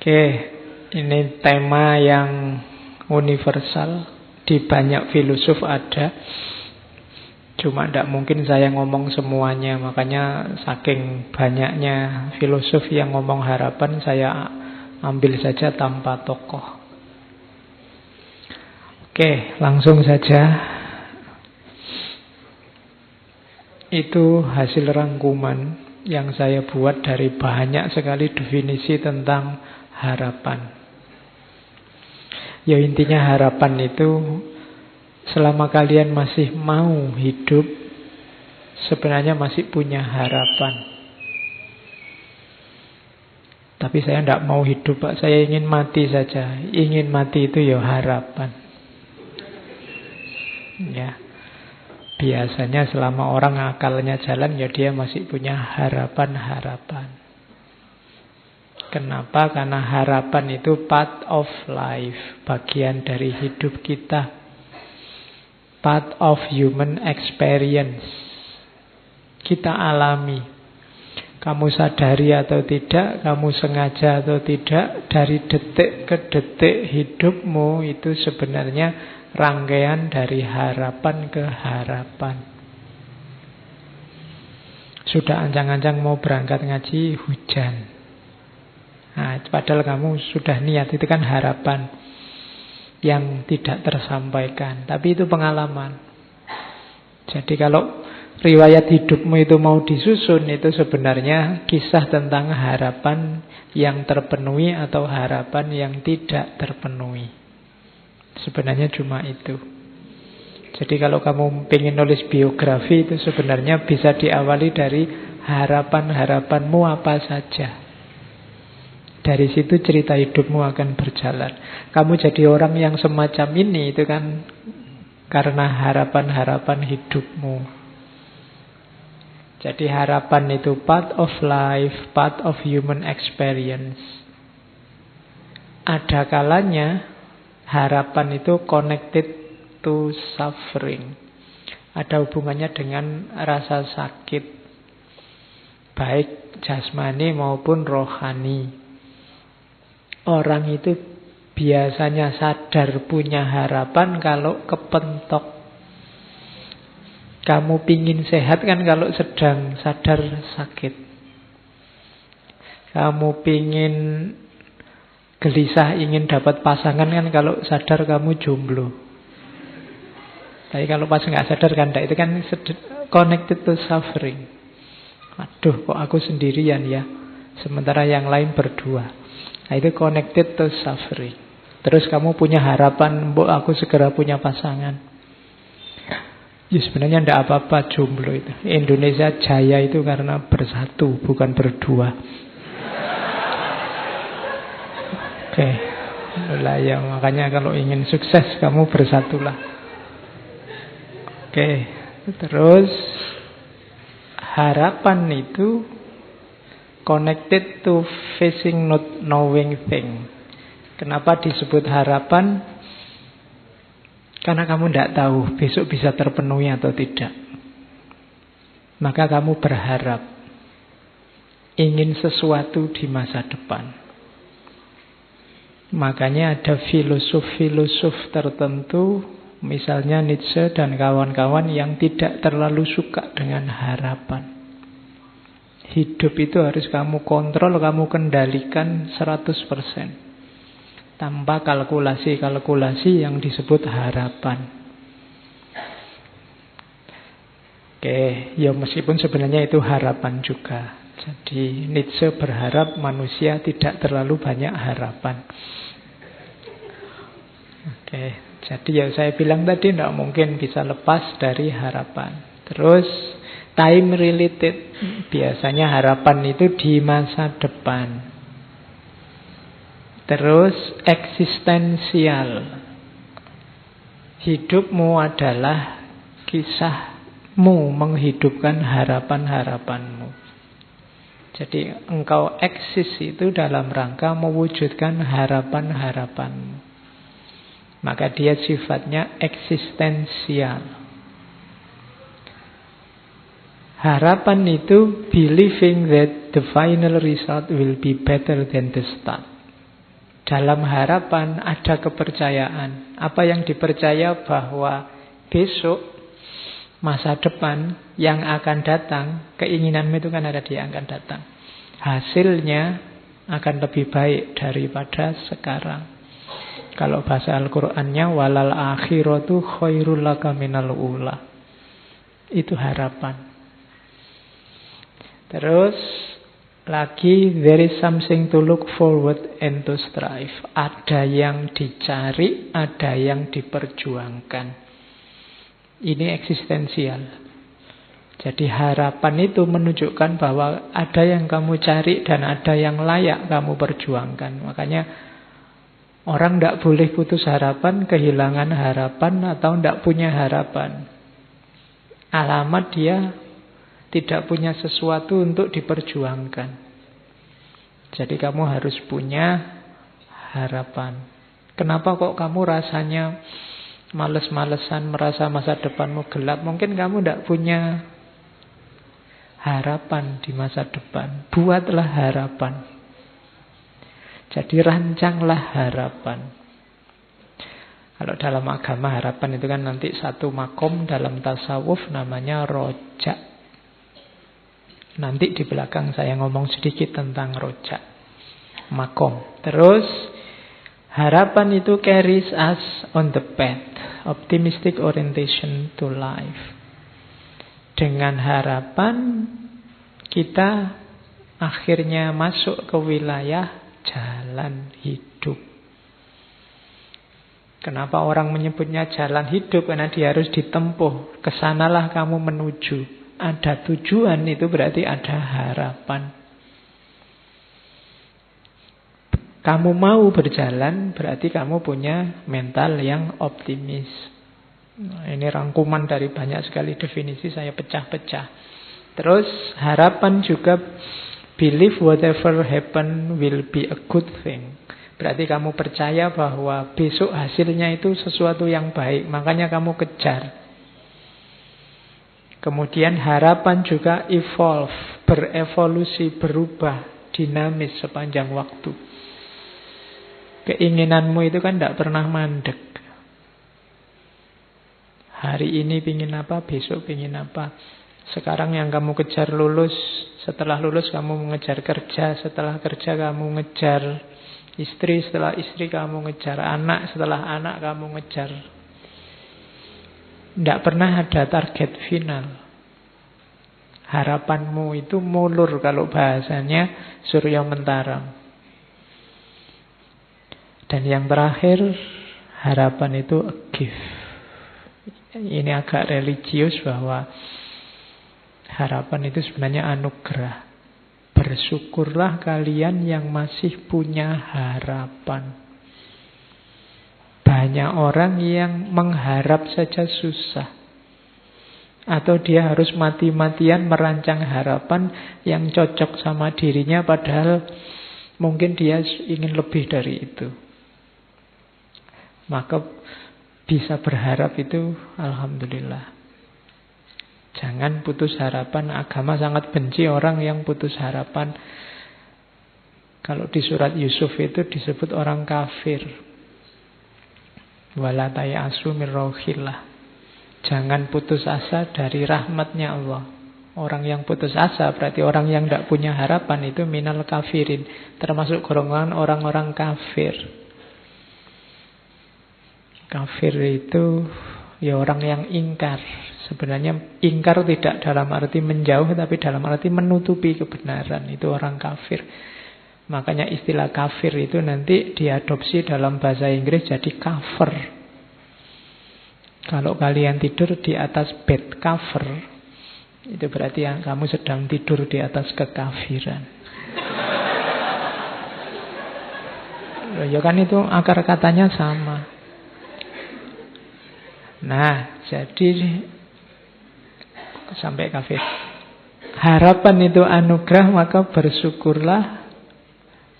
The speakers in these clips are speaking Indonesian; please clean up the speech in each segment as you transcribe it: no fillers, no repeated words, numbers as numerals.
Oke, ini tema yang universal, di banyak filosof ada. Cuma tidak mungkin saya ngomong semuanya, makanya saking banyaknya filosof yang ngomong harapan, saya ambil saja tanpa tokoh. Oke, langsung saja. Itu hasil rangkuman yang saya buat dari banyak sekali definisi tentang harapan. Ya intinya harapan itu, selama kalian masih mau hidup, sebenarnya masih punya harapan. Tapi saya tidak mau hidup, Pak. Saya ingin mati saja. Ingin mati itu ya harapan. Ya. Biasanya selama orang akalnya jalan, ya dia masih punya harapan-harapan. Kenapa? Karena harapan itu part of life, bagian dari hidup kita. Part of human experience. Kita alami. Kamu sadari atau tidak, kamu sengaja atau tidak, dari detik ke detik hidupmu itu sebenarnya rangkaian dari harapan ke harapan. Sudah ancang-ancang mau berangkat ngaji, hujan. Nah, padahal kamu sudah niat, itu kan harapan yang tidak tersampaikan. Tapi itu pengalaman. Jadi kalau riwayat hidupmu itu mau disusun, itu sebenarnya kisah tentang harapan yang terpenuhi atau harapan yang tidak terpenuhi. Sebenarnya cuma itu. Jadi kalau kamu ingin nulis biografi, itu sebenarnya bisa diawali dari harapan-harapanmu apa saja. Dari situ cerita hidupmu akan berjalan. Kamu jadi orang yang semacam ini, itu kan karena harapan-harapan hidupmu. Jadi harapan itu part of life, part of human experience. Ada kalanya harapan itu connected to suffering. Ada hubungannya dengan rasa sakit, baik jasmani maupun rohani. Orang itu biasanya sadar punya harapan kalau kepentok. Kamu pingin sehat kan kalau sedang sadar sakit. Kamu pingin gelisah ingin dapat pasangan kan kalau sadar kamu jomblo. Tapi kalau pas nggak sadar kan itu kan connected to suffering. Aduh, kok aku sendirian ya, sementara yang lain berdua. Nah, itu connected to suffering. Terus kamu punya harapan, mbok aku segera punya pasangan. Ya sebenarnya tidak apa-apa jomblo itu. Indonesia jaya itu karena bersatu, bukan berdua. Oke. Lah ya, makanya kalau ingin sukses kamu bersatulah. Oke. Terus harapan itu connected to facing not knowing thing. Kenapa disebut harapan? Karena kamu tidak tahu besok bisa terpenuhi atau tidak. Maka kamu berharap ingin sesuatu di masa depan. Makanya ada filosof-filosof tertentu, misalnya Nietzsche dan kawan-kawan, yang tidak terlalu suka dengan harapan. Hidup itu harus kamu kontrol, kamu kendalikan 100%. Tanpa kalkulasi-kalkulasi yang disebut harapan. Oke, ya meskipun sebenarnya itu harapan juga. Jadi Nietzsche berharap manusia tidak terlalu banyak harapan. Oke, jadi ya saya bilang tadi tidak mungkin bisa lepas dari harapan. Terus time related, biasanya harapan itu di masa depan. Terus eksistensial, hidupmu adalah kisahmu menghidupkan harapan-harapanmu. Jadi engkau eksis itu dalam rangka mewujudkan harapan-harapanmu. Maka dia sifatnya eksistensial. Harapan itu believing that the final result will be better than the start. Dalam harapan ada kepercayaan. Apa yang dipercaya bahwa besok, masa depan yang akan datang, keinginanmu itu kan ada di yang akan datang. Hasilnya akan lebih baik daripada sekarang. Kalau bahasa Al-Qur'annya walal akhiratu khairul laka minal ula. Itu harapan. Terus lagi, there is something to look forward and to strive. Ada yang dicari, ada yang diperjuangkan. Ini eksistensial. Jadi harapan itu menunjukkan bahwa ada yang kamu cari dan ada yang layak kamu perjuangkan. Makanya orang tidak boleh putus harapan, kehilangan harapan, atau tidak punya harapan. Alamat dia tidak punya sesuatu untuk diperjuangkan. Jadi kamu harus punya harapan. Kenapa kok kamu rasanya males-malesan, merasa masa depanmu gelap? Mungkin kamu tidak punya harapan di masa depan. Buatlah harapan. Jadi rancanglah harapan. Kalau dalam agama harapan itu kan nanti satu makom dalam tasawuf namanya rojak. Nanti di belakang saya ngomong sedikit tentang rojak, makom. Terus harapan itu carries us on the path, optimistic orientation to life. Dengan harapan kita akhirnya masuk ke wilayah jalan hidup. Kenapa orang menyebutnya jalan hidup? Karena dia harus ditempuh. Kesanalah kamu menuju. Ada tujuan, itu berarti ada harapan. Kamu mau berjalan, berarti kamu punya mental yang optimis. Nah, ini rangkuman dari banyak sekali definisi, saya pecah-pecah. Terus harapan juga believe whatever happen will be a good thing. Berarti kamu percaya bahwa besok hasilnya itu sesuatu yang baik, makanya kamu kejar. Kemudian harapan juga evolve, berevolusi, berubah, dinamis sepanjang waktu. Keinginanmu itu kan tidak pernah mandek. Hari ini pingin apa, besok pingin apa. Sekarang yang kamu kejar lulus, setelah lulus kamu mengejar kerja, setelah kerja kamu ngejar istri, setelah istri kamu ngejar anak, setelah anak kamu ngejar. Tidak pernah ada target final. Harapanmu itu mulur, kalau bahasanya Surya Mentarang. Dan yang terakhir, harapan itu a gift. Ini agak religius bahwa harapan itu sebenarnya anugerah. Bersyukurlah kalian yang masih punya harapan. Banyak orang yang mengharap saja susah. Atau dia harus mati-matian merancang harapan yang cocok sama dirinya, padahal mungkin dia ingin lebih dari itu. Maka bisa berharap itu alhamdulillah. Jangan putus harapan. Agama sangat benci orang yang putus harapan. Kalau di surat Yusuf itu disebut orang kafir. Wala tayasu min rauhillah. Jangan putus asa dari rahmatnya Allah. Orang yang putus asa berarti orang yang tidak punya harapan, itu minal kafirin, termasuk golongan orang-orang kafir. Kafir itu ya orang yang ingkar. Sebenarnya ingkar tidak dalam arti menjauh, tapi dalam arti menutupi kebenaran. Itu orang kafir. Makanya istilah kafir itu nanti diadopsi dalam bahasa Inggris jadi cover. Kalau kalian tidur di atas bed cover, itu berarti yang kamu sedang tidur di atas kekafiran. Ya kan itu akar katanya sama. Nah, jadi sampai kafir. Harapan itu anugerah, maka bersyukurlah.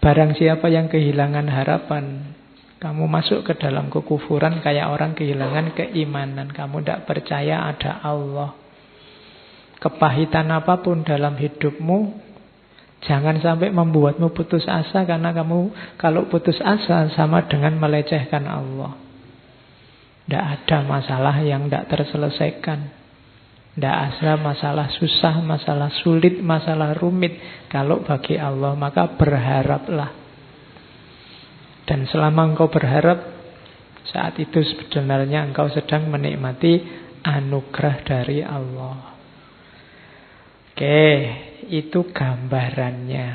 Barang siapa yang kehilangan harapan, kamu masuk ke dalam kekufuran kayak orang kehilangan keimanan. Kamu tidak percaya ada Allah. Kepahitan apapun dalam hidupmu, Jangan sampai membuatmu putus asa, karena kamu kalau putus asa sama dengan melecehkan Allah. Tidak ada masalah yang tidak terselesaikan. Tidak ada masalah susah, masalah sulit, masalah rumit. Kalau bagi Allah, maka berharaplah. Dan selama engkau berharap, saat itu sebenarnya engkau sedang menikmati anugerah dari Allah. Oke, itu gambarannya.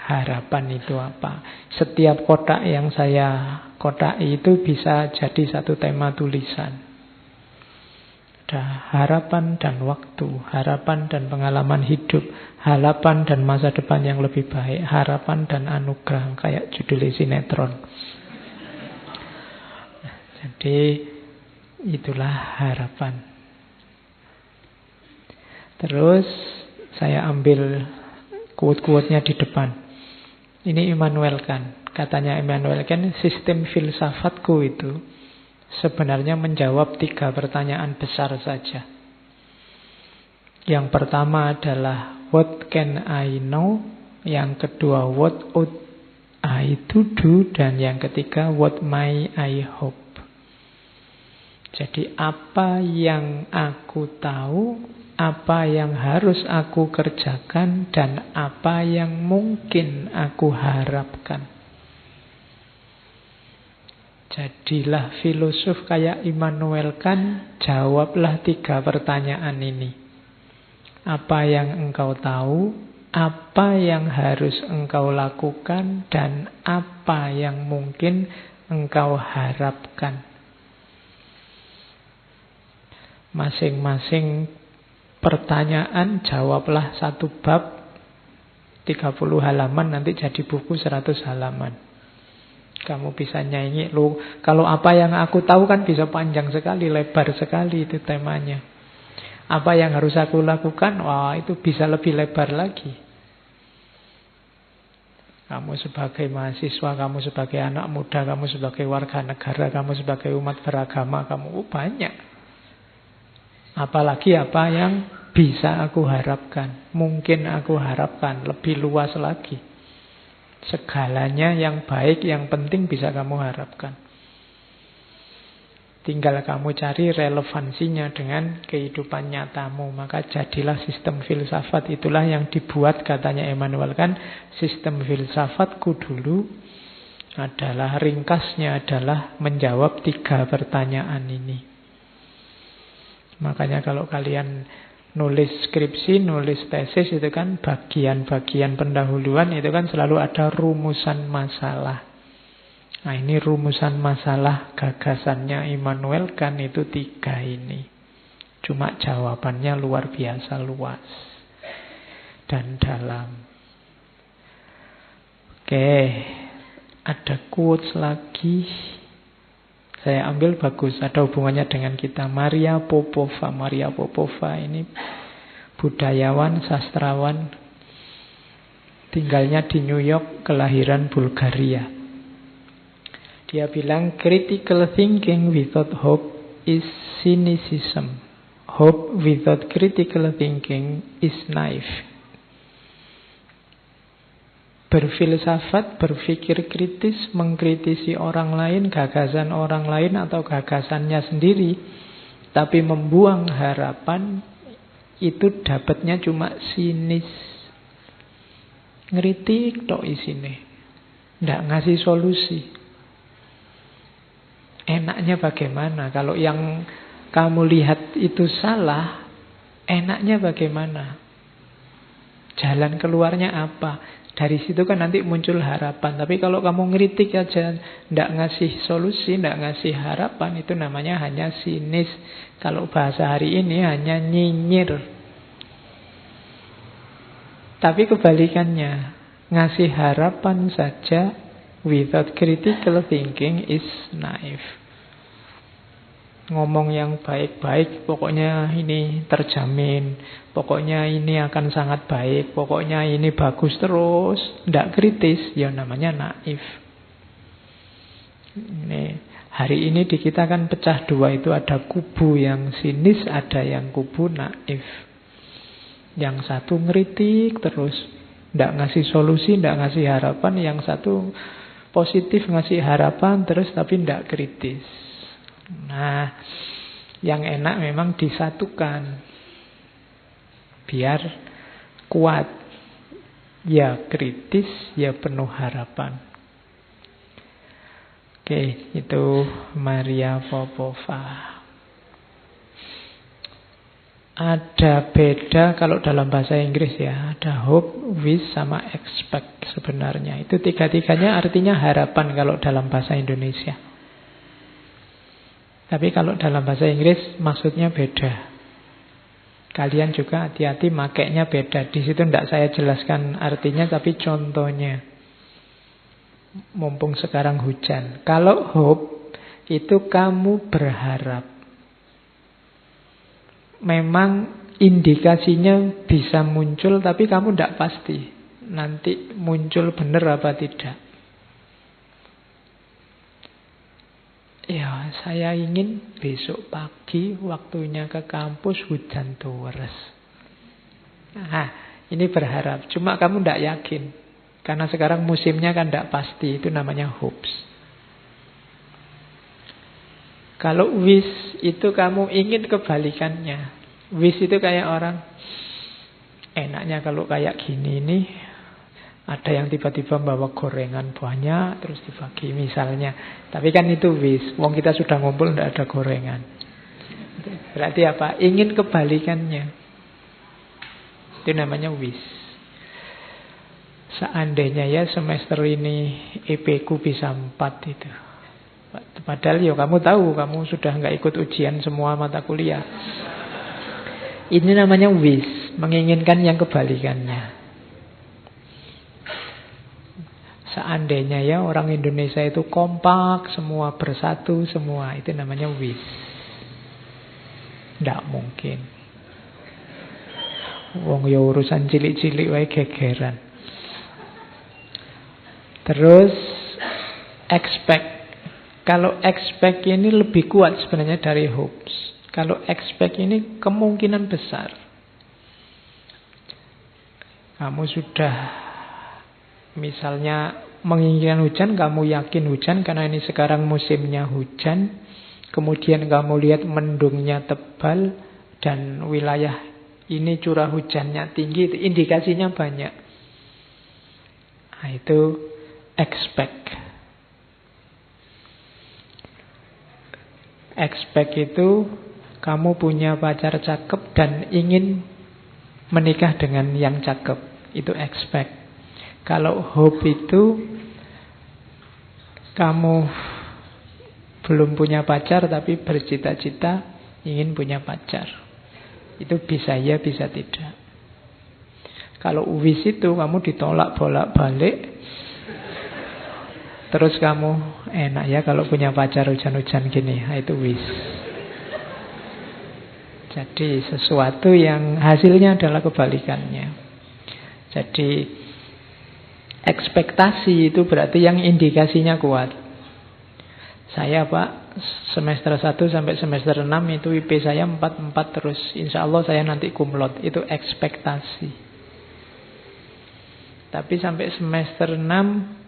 Harapan itu apa? Setiap kotak yang saya kotai itu bisa jadi satu tema tulisan. Ada harapan dan waktu, harapan dan pengalaman hidup, harapan dan masa depan yang lebih baik, harapan dan anugerah, kayak judul sinetron. Jadi itulah harapan. Terus saya ambil quote-quote-nya di depan. Ini Immanuel Kant. Katanya Immanuel Kant, sistem filsafatku itu sebenarnya menjawab 3 pertanyaan besar saja. Yang pertama adalah what can I know? Yang kedua what ought I to do? Dan yang ketiga what may I hope? Jadi apa yang aku tahu, apa yang harus aku kerjakan, dan apa yang mungkin aku harapkan. Jadilah filosof kayak Immanuel Kant, jawablah 3 pertanyaan ini. Apa yang engkau tahu, apa yang harus engkau lakukan, dan apa yang mungkin engkau harapkan. Masing-masing pertanyaan jawablah 1 bab, 30 halaman, nanti jadi buku 100 halaman. Kamu bisa nyanyi, loh, kalau apa yang aku tahu kan bisa panjang sekali, lebar sekali itu temanya. Apa yang harus aku lakukan, wah itu bisa lebih lebar lagi. Kamu sebagai mahasiswa, kamu sebagai anak muda, kamu sebagai warga negara, kamu sebagai umat beragama, kamu banyak. Apalagi apa yang bisa aku harapkan, mungkin aku harapkan, lebih luas lagi. Segalanya yang baik, yang penting bisa kamu harapkan. Tinggal kamu cari relevansinya dengan kehidupan nyatamu. Maka jadilah sistem filsafat. Itulah yang dibuat, katanya Immanuel Kant, sistem filsafatku dulu adalah, ringkasnya adalah menjawab 3 pertanyaan ini. Makanya kalau kalian nulis skripsi, nulis tesis, itu kan bagian-bagian pendahuluan, itu kan selalu ada rumusan masalah. Nah ini rumusan masalah gagasannya Immanuel Kant itu 3 ini. Cuma jawabannya luar biasa luas dan dalam. Oke, ada quotes lagi. Saya ambil bagus, ada hubungannya dengan kita. Maria Popova. Maria Popova ini budayawan, sastrawan, tinggalnya di New York, kelahiran Bulgaria. Dia bilang, critical thinking without hope is cynicism. Hope without critical thinking is naive. Berfilsafat, berpikir kritis, mengkritisi orang lain, gagasan orang lain atau gagasannya sendiri, tapi membuang harapan, itu dapatnya cuma sinis. Ngeritik tok isine, ndak ngasih solusi. Enaknya bagaimana? Kalau yang kamu lihat itu salah, enaknya bagaimana? Jalan keluarnya apa? Dari situ kan nanti muncul harapan. Tapi kalau kamu ngeritik aja, ndak ngasih solusi, ndak ngasih harapan, itu namanya hanya sinis. Kalau bahasa hari ini hanya nyinyir. Tapi kebalikannya, ngasih harapan saja without critical thinking is naive. Ngomong yang baik-baik, pokoknya ini terjamin, pokoknya ini akan sangat baik, pokoknya ini bagus terus, tidak kritis, ya namanya naif. Ini, hari ini di kita kan pecah 2, itu ada kubu yang sinis, ada yang kubu naif. Yang satu ngeritik terus, nggak ngasih solusi, nggak ngasih harapan. Yang satu positif ngasih harapan terus tapi nggak kritis. Nah, yang enak memang disatukan biar kuat. Ya kritis, ya penuh harapan. Oke, itu Maria Popova. Ada beda kalau dalam bahasa Inggris ya. Ada hope, wish, sama expect sebenarnya. Itu tiga-tiganya artinya harapan kalau dalam bahasa Indonesia. Tapi kalau dalam bahasa Inggris maksudnya beda. Kalian juga hati-hati makainya beda. Di situ tidak saya jelaskan artinya, tapi contohnya. Mumpung sekarang hujan. Kalau hope itu kamu berharap. Memang indikasinya bisa muncul, tapi kamu tidak pasti nanti muncul benar apa tidak. Ya, saya ingin besok pagi waktunya ke kampus hujan deres. Nah, ini berharap. Cuma kamu tidak yakin. Karena sekarang musimnya kan tidak pasti. Itu namanya hopes. Kalau wish itu kamu ingin kebalikannya. Wish itu kayak orang, enaknya kalau kayak gini nih, ada yang tiba-tiba bawa gorengan banyak terus dibagi misalnya. Tapi kan itu wish. Wong kita sudah ngumpul tidak ada gorengan. Berarti apa? Ingin kebalikannya. Itu namanya wish. Seandainya ya semester ini EP ku bisa 4 itu. Padahal ya kamu tahu, kamu sudah nggak ikut ujian semua mata kuliah. Ini namanya wish, menginginkan yang kebalikannya. Seandainya ya orang Indonesia itu kompak, semua bersatu, semua. Itu namanya wish. Nggak mungkin. Wong ya urusan cilik-cilik wae gegeran. Terus expect. Kalau expect ini lebih kuat sebenarnya dari hopes. Kalau expect ini kemungkinan besar. Kamu sudah misalnya menginginkan hujan, kamu yakin hujan karena ini sekarang musimnya hujan. Kemudian kamu lihat mendungnya tebal dan wilayah ini curah hujannya tinggi, indikasinya banyak. Nah, itu expect. Expect itu kamu punya pacar cakep dan ingin menikah dengan yang cakep. Itu expect. Kalau hope itu kamu belum punya pacar tapi bercita-cita ingin punya pacar. Itu bisa ya, bisa tidak. Kalau wish itu kamu ditolak bolak-balik. Terus kamu enak ya kalau punya pacar hujan-hujan gini. Nah, itu wish. Jadi sesuatu yang hasilnya adalah kebalikannya. Jadi ekspektasi itu berarti yang indikasinya kuat. Saya Pak semester 1 sampai semester 6 itu IP saya 4 terus. Insya Allah saya nanti kumlot. Itu ekspektasi. Tapi sampai semester 6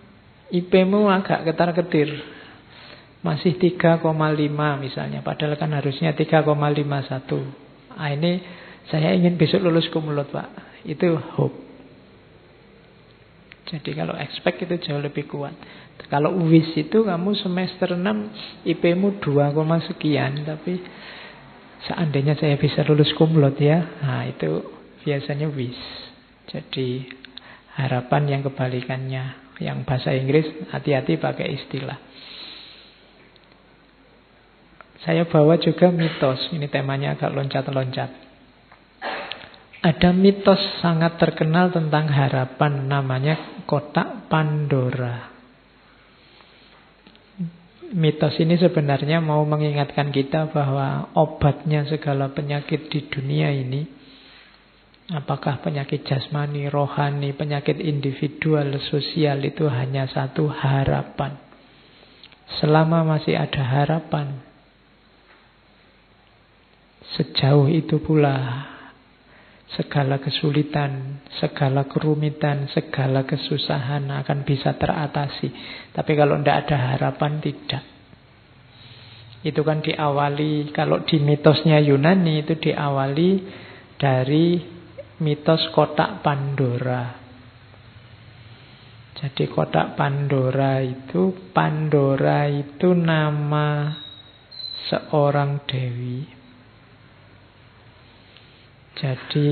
IP-mu agak ketar-ketir. Masih 3,5 misalnya. Padahal kan harusnya 3,51. Nah, ini saya ingin besok lulus kumlot Pak. Itu hope. Jadi kalau expect itu jauh lebih kuat. Kalau wish itu kamu semester 6 IP-mu 2, sekian. Tapi seandainya saya bisa lulus kumlot ya. Nah itu biasanya wish. Jadi harapan yang kebalikannya. Yang bahasa Inggris hati-hati pakai istilah. Saya bawa juga mitos. Ini temanya agak loncat-loncat. Ada mitos sangat terkenal tentang harapan. Namanya kotak Pandora. Mitos ini sebenarnya mau mengingatkan kita bahwa obatnya segala penyakit di dunia ini, apakah penyakit jasmani, rohani, penyakit individual, sosial, itu hanya satu, harapan. Selama masih ada harapan, sejauh itu pula segala kesulitan, segala kerumitan, segala kesusahan akan bisa teratasi. Tapi kalau tidak ada harapan, tidak. Itu kan diawali, kalau di mitosnya Yunani itu diawali dari mitos kotak Pandora. Jadi kotak Pandora itu nama seorang dewi. Jadi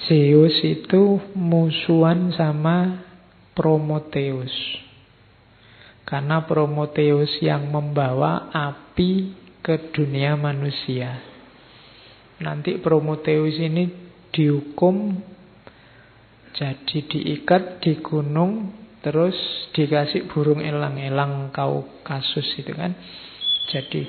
Zeus itu musuhan sama Prometheus. Karena Prometheus yang membawa api ke dunia manusia. Nanti Prometheus ini dihukum, jadi diikat di gunung, terus dikasih burung elang-elang Kaukasus itu kan. Jadi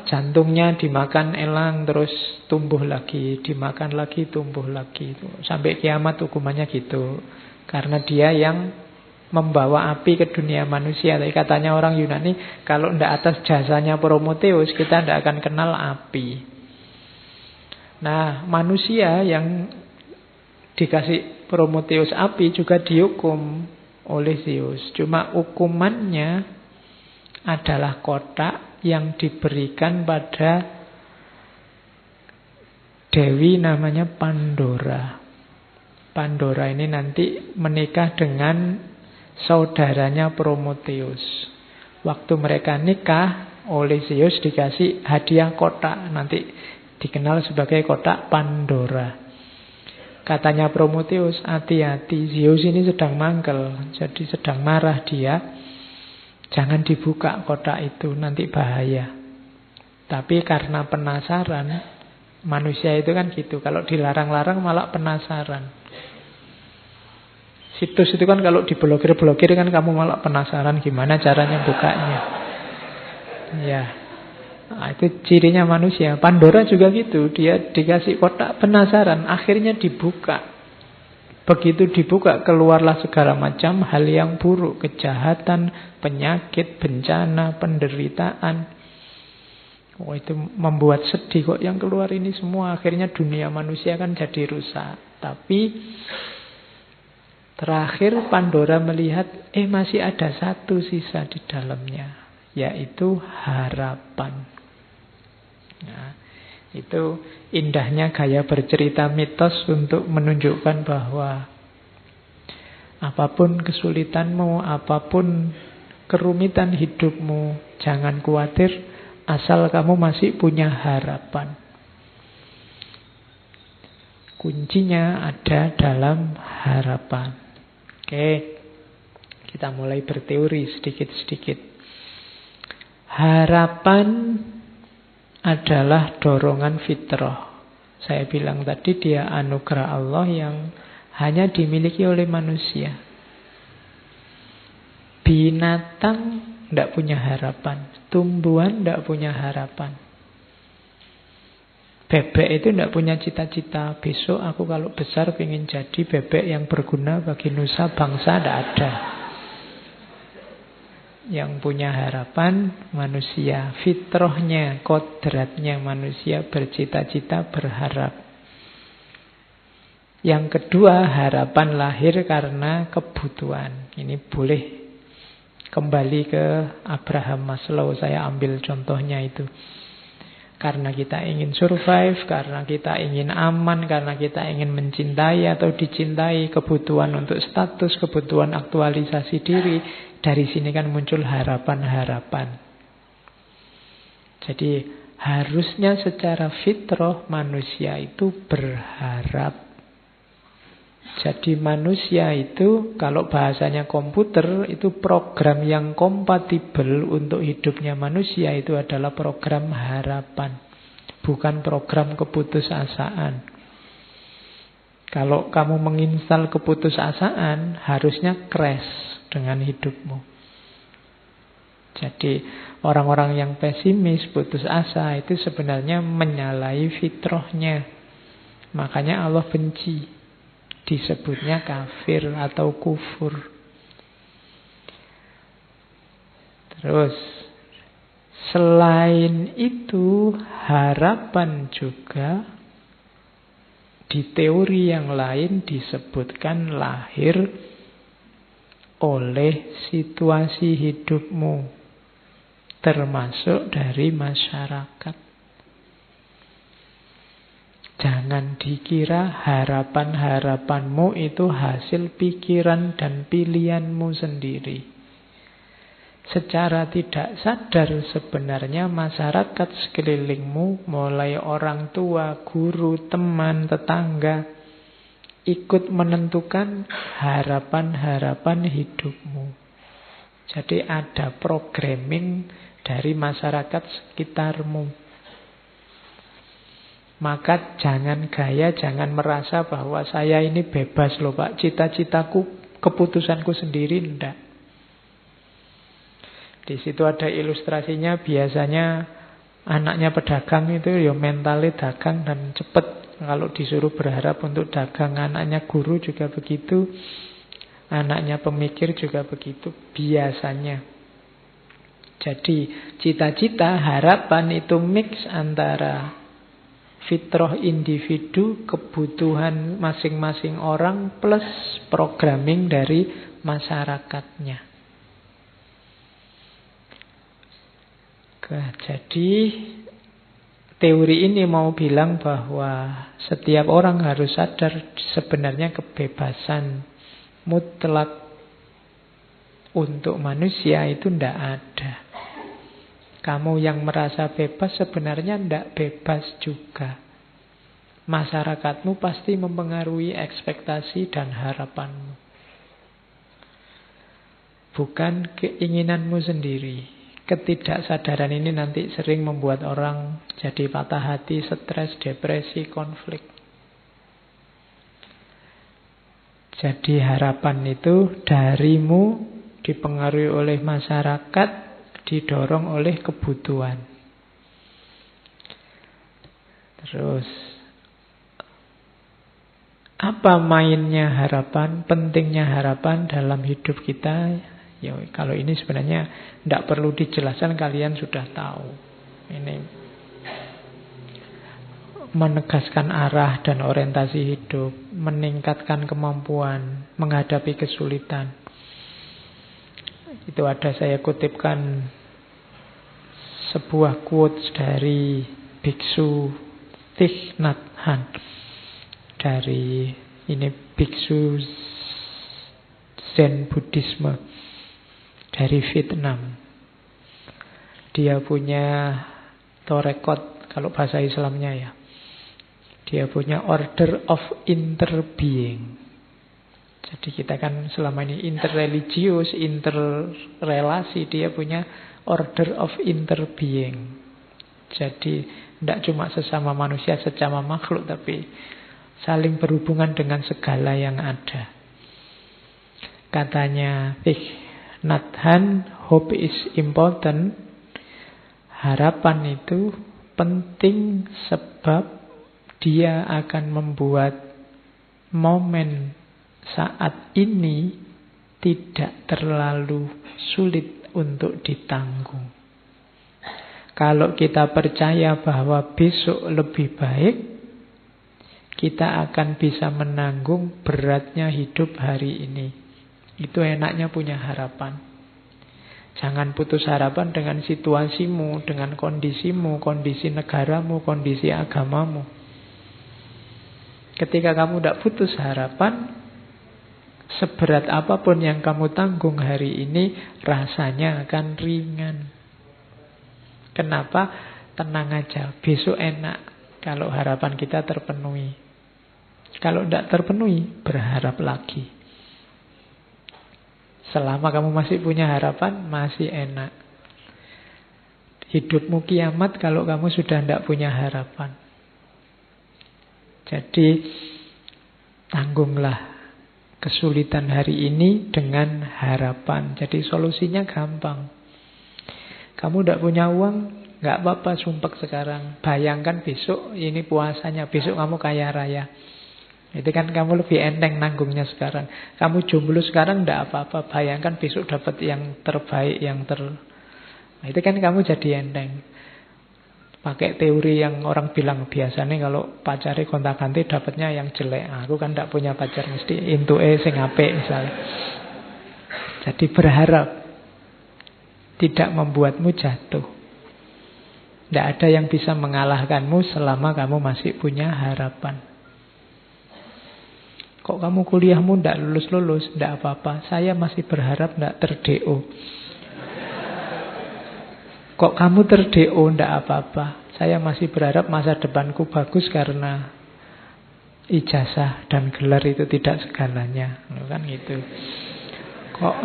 jantungnya dimakan elang, terus tumbuh lagi, dimakan lagi, tumbuh lagi. Sampai kiamat hukumannya gitu. Karena dia yang membawa api ke dunia manusia. Tapi katanya orang Yunani, kalau tidak atas jasanya Prometheus, kita tidak akan kenal api. Nah, manusia yang dikasih Prometheus api juga dihukum oleh Zeus. Cuma hukumannya adalah kotak yang diberikan pada dewi namanya Pandora. Pandora ini nanti menikah dengan saudaranya Prometheus. Waktu mereka nikah, oleh Zeus dikasih hadiah kotak, nanti dikenal sebagai kotak Pandora. Katanya Prometheus, hati-hati, Zeus ini sedang mangkel, jadi sedang marah dia. Jangan dibuka kotak itu, nanti bahaya. Tapi karena penasaran, manusia itu kan gitu. Kalau dilarang-larang malah penasaran. Situs itu kan kalau diblokir-blokir kan kamu malah penasaran gimana caranya bukanya. Ya, nah, itu cirinya manusia. Pandora juga gitu, dia dikasih kotak penasaran, akhirnya dibuka. Begitu dibuka, keluarlah segala macam hal yang buruk, kejahatan, penyakit, bencana, penderitaan. Oh, itu membuat sedih kok yang keluar ini semua. Akhirnya dunia manusia kan jadi rusak. Tapi terakhir Pandora melihat, masih ada satu sisa di dalamnya, yaitu harapan. Nah, itu indahnya gaya bercerita mitos untuk menunjukkan bahwa apapun kesulitanmu, apapun kerumitan hidupmu, jangan khawatir asal kamu masih punya harapan. Kuncinya ada dalam harapan. Oke, kita mulai berteori sedikit-sedikit. Harapan adalah dorongan fitrah. Saya bilang tadi dia anugerah Allah yang hanya dimiliki oleh manusia. Binatang tidak punya harapan, tumbuhan tidak punya harapan. Bebek itu tidak punya cita-cita, besok aku kalau besar pengen jadi bebek yang berguna bagi nusa bangsa, tidak ada. Yang punya harapan manusia, fitrahnya, kodratnya manusia bercita-cita, berharap. Yang kedua, harapan lahir karena kebutuhan. Ini boleh kembali ke Abraham Maslow, saya ambil contohnya itu. Karena kita ingin survive, karena kita ingin aman, karena kita ingin mencintai atau dicintai, kebutuhan untuk status, kebutuhan aktualisasi diri. Dari sini kan muncul harapan-harapan. Jadi harusnya secara fitrah manusia itu berharap. Jadi manusia itu kalau bahasanya komputer itu program yang kompatibel untuk hidupnya manusia itu adalah program harapan. Bukan program keputusasaan. Kalau kamu menginstal keputusasaan harusnya crash dengan hidupmu. Jadi orang-orang yang pesimis, putus asa itu sebenarnya menyalahi fitrahnya. Makanya Allah benci. Disebutnya kafir atau kufur. Terus Selain itu, harapan juga di teori yang lain disebutkan lahir oleh situasi hidupmu, termasuk dari masyarakat. Jangan dikira harapan-harapanmu itu hasil pikiran dan pilihanmu sendiri. Secara tidak sadar sebenarnya masyarakat sekelilingmu, mulai orang tua, guru, teman, tetangga, ikut menentukan harapan-harapan hidupmu. Jadi ada programming dari masyarakat sekitarmu. Maka jangan gaya, jangan merasa bahwa saya ini bebas loh Pak, cita-citaku, keputusanku sendiri, enggak. Di situ ada ilustrasinya, biasanya anaknya pedagang itu ya mentalnya dagang dan cepet. Kalau disuruh berharap untuk dagang, anaknya guru juga begitu, anaknya pemikir juga begitu, biasanya. Jadi cita-cita, harapan itu mix antara fitrah individu, kebutuhan masing-masing orang, plus programming dari masyarakatnya. Jadi teori ini mau bilang bahwa setiap orang harus sadar sebenarnya kebebasan mutlak untuk manusia itu tidak ada. Kamu yang merasa bebas sebenarnya tidak bebas juga. Masyarakatmu pasti mempengaruhi ekspektasi dan harapanmu, bukan keinginanmu sendiri. Ketidaksadaran ini nanti sering membuat orang jadi patah hati, stres, depresi, konflik. Jadi harapan itu darimu dipengaruhi oleh masyarakat, didorong oleh kebutuhan. Terus, apa mainnya harapan, pentingnya harapan dalam hidup kita? Ya, kalau ini sebenarnya tidak perlu dijelaskan, kalian sudah tahu. Ini menegaskan arah dan orientasi hidup, meningkatkan kemampuan menghadapi kesulitan. Itu ada saya kutipkan sebuah quotes dari Biksu Thich Nhat Hanh, dari ini biksu Zen Buddhisme dari Vietnam. Dia punya torekot, kalau bahasa Islamnya ya, dia punya order of interbeing. Jadi kita kan selama ini interreligius, interrelasi, dia punya order of interbeing. Jadi tidak cuma sesama manusia, sesama makhluk, tapi saling berhubungan dengan segala yang ada. Katanya Thich Nhat Hanh, hope is important. Harapan itu penting sebab dia akan membuat momen saat ini tidak terlalu sulit untuk ditanggung. Kalau kita percaya bahwa besok lebih baik, kita akan bisa menanggung beratnya hidup hari ini. Itu enaknya punya harapan. Jangan putus harapan dengan situasimu, dengan kondisimu, kondisi negaramu, kondisi agamamu. Ketika kamu tidak putus harapan, seberat apapun yang kamu tanggung hari ini, rasanya akan ringan. Kenapa? Tenang aja, besok enak kalau harapan kita terpenuhi. Kalau tidak terpenuhi, berharap lagi. Selama kamu masih punya harapan, masih enak. Hidupmu kiamat kalau kamu sudah tidak punya harapan. Jadi, tanggunglah kesulitan hari ini dengan harapan. Jadi solusinya gampang. Kamu tidak punya uang, nggak apa-apa, sumpek sekarang. Bayangkan besok ini puasanya, besok kamu kaya raya. Itu kan kamu lebih enteng nanggungnya sekarang. Kamu jomblo sekarang tidak apa-apa, bayangkan besok dapat yang terbaik, yang Nah, itu kan kamu jadi enteng. Pakai teori yang orang bilang biasanya kalau pacari gonta-ganti dapatnya yang jelek. Aku kan tidak punya pacar, mesti intuke sing apik misalnya. Jadi berharap tidak membuatmu jatuh. Tidak ada yang bisa mengalahkanmu selama kamu masih punya harapan. Kok kamu kuliahmu tidak lulus-lulus? Tidak apa-apa, saya masih berharap tidak ter-DO. Kok kamu ter-DO? Tidak apa-apa, saya masih berharap masa depanku bagus karena ijazah dan gelar itu tidak segalanya. Kan gitu. Kok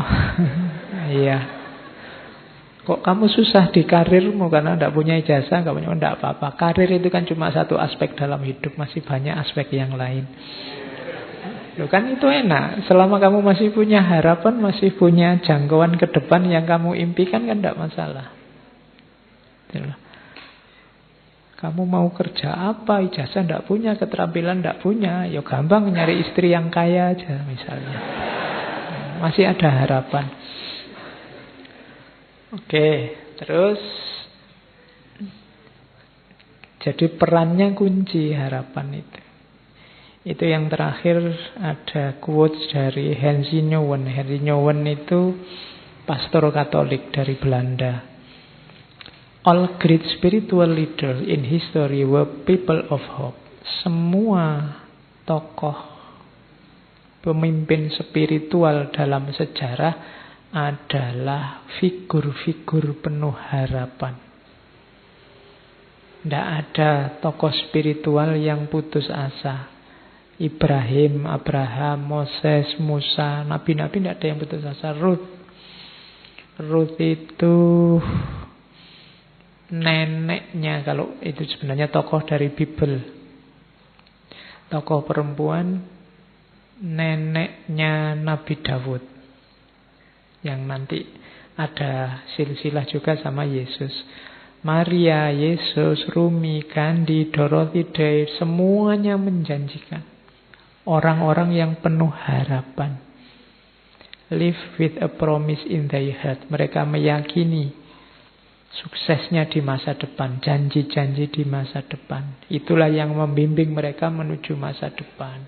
iya. Kok kamu susah di karirmu karena tidak punya ijazah, tidak punya, tidak apa-apa. Karir itu kan cuma satu aspek dalam hidup, masih banyak aspek yang lain. Loh kan itu enak. Selama kamu masih punya harapan, masih punya jangkauan ke depan yang kamu impikan, kan tidak masalah. Kamu mau kerja apa? Ijazah tidak punya, keterampilan tidak punya, ya gampang nyari istri yang kaya aja misalnya. Masih ada harapan. Oke, terus jadi perannya kunci harapan itu. Itu yang terakhir ada quotes dari Henry Nouwen. Henry Nouwen itu pastor Katolik dari Belanda. All great spiritual leaders in history were people of hope. Semua tokoh pemimpin spiritual dalam sejarah adalah figur-figur penuh harapan. Tidak ada tokoh spiritual yang putus asa. Ibrahim, Abraham, Moses, Musa, nabi-nabi tidak ada yang putus asa. Ruth itu neneknya, kalau itu sebenarnya tokoh dari Bible. Tokoh perempuan, neneknya Nabi Daud. Yang nanti ada silsilah juga sama Yesus. Maria, Yesus, Rumi, Gandhi, Dorothy Day, semuanya menjanjikan. Orang-orang yang penuh harapan. Live with a promise in their heart. Mereka meyakini suksesnya di masa depan, janji-janji di masa depan. Itulah yang membimbing mereka menuju masa depan.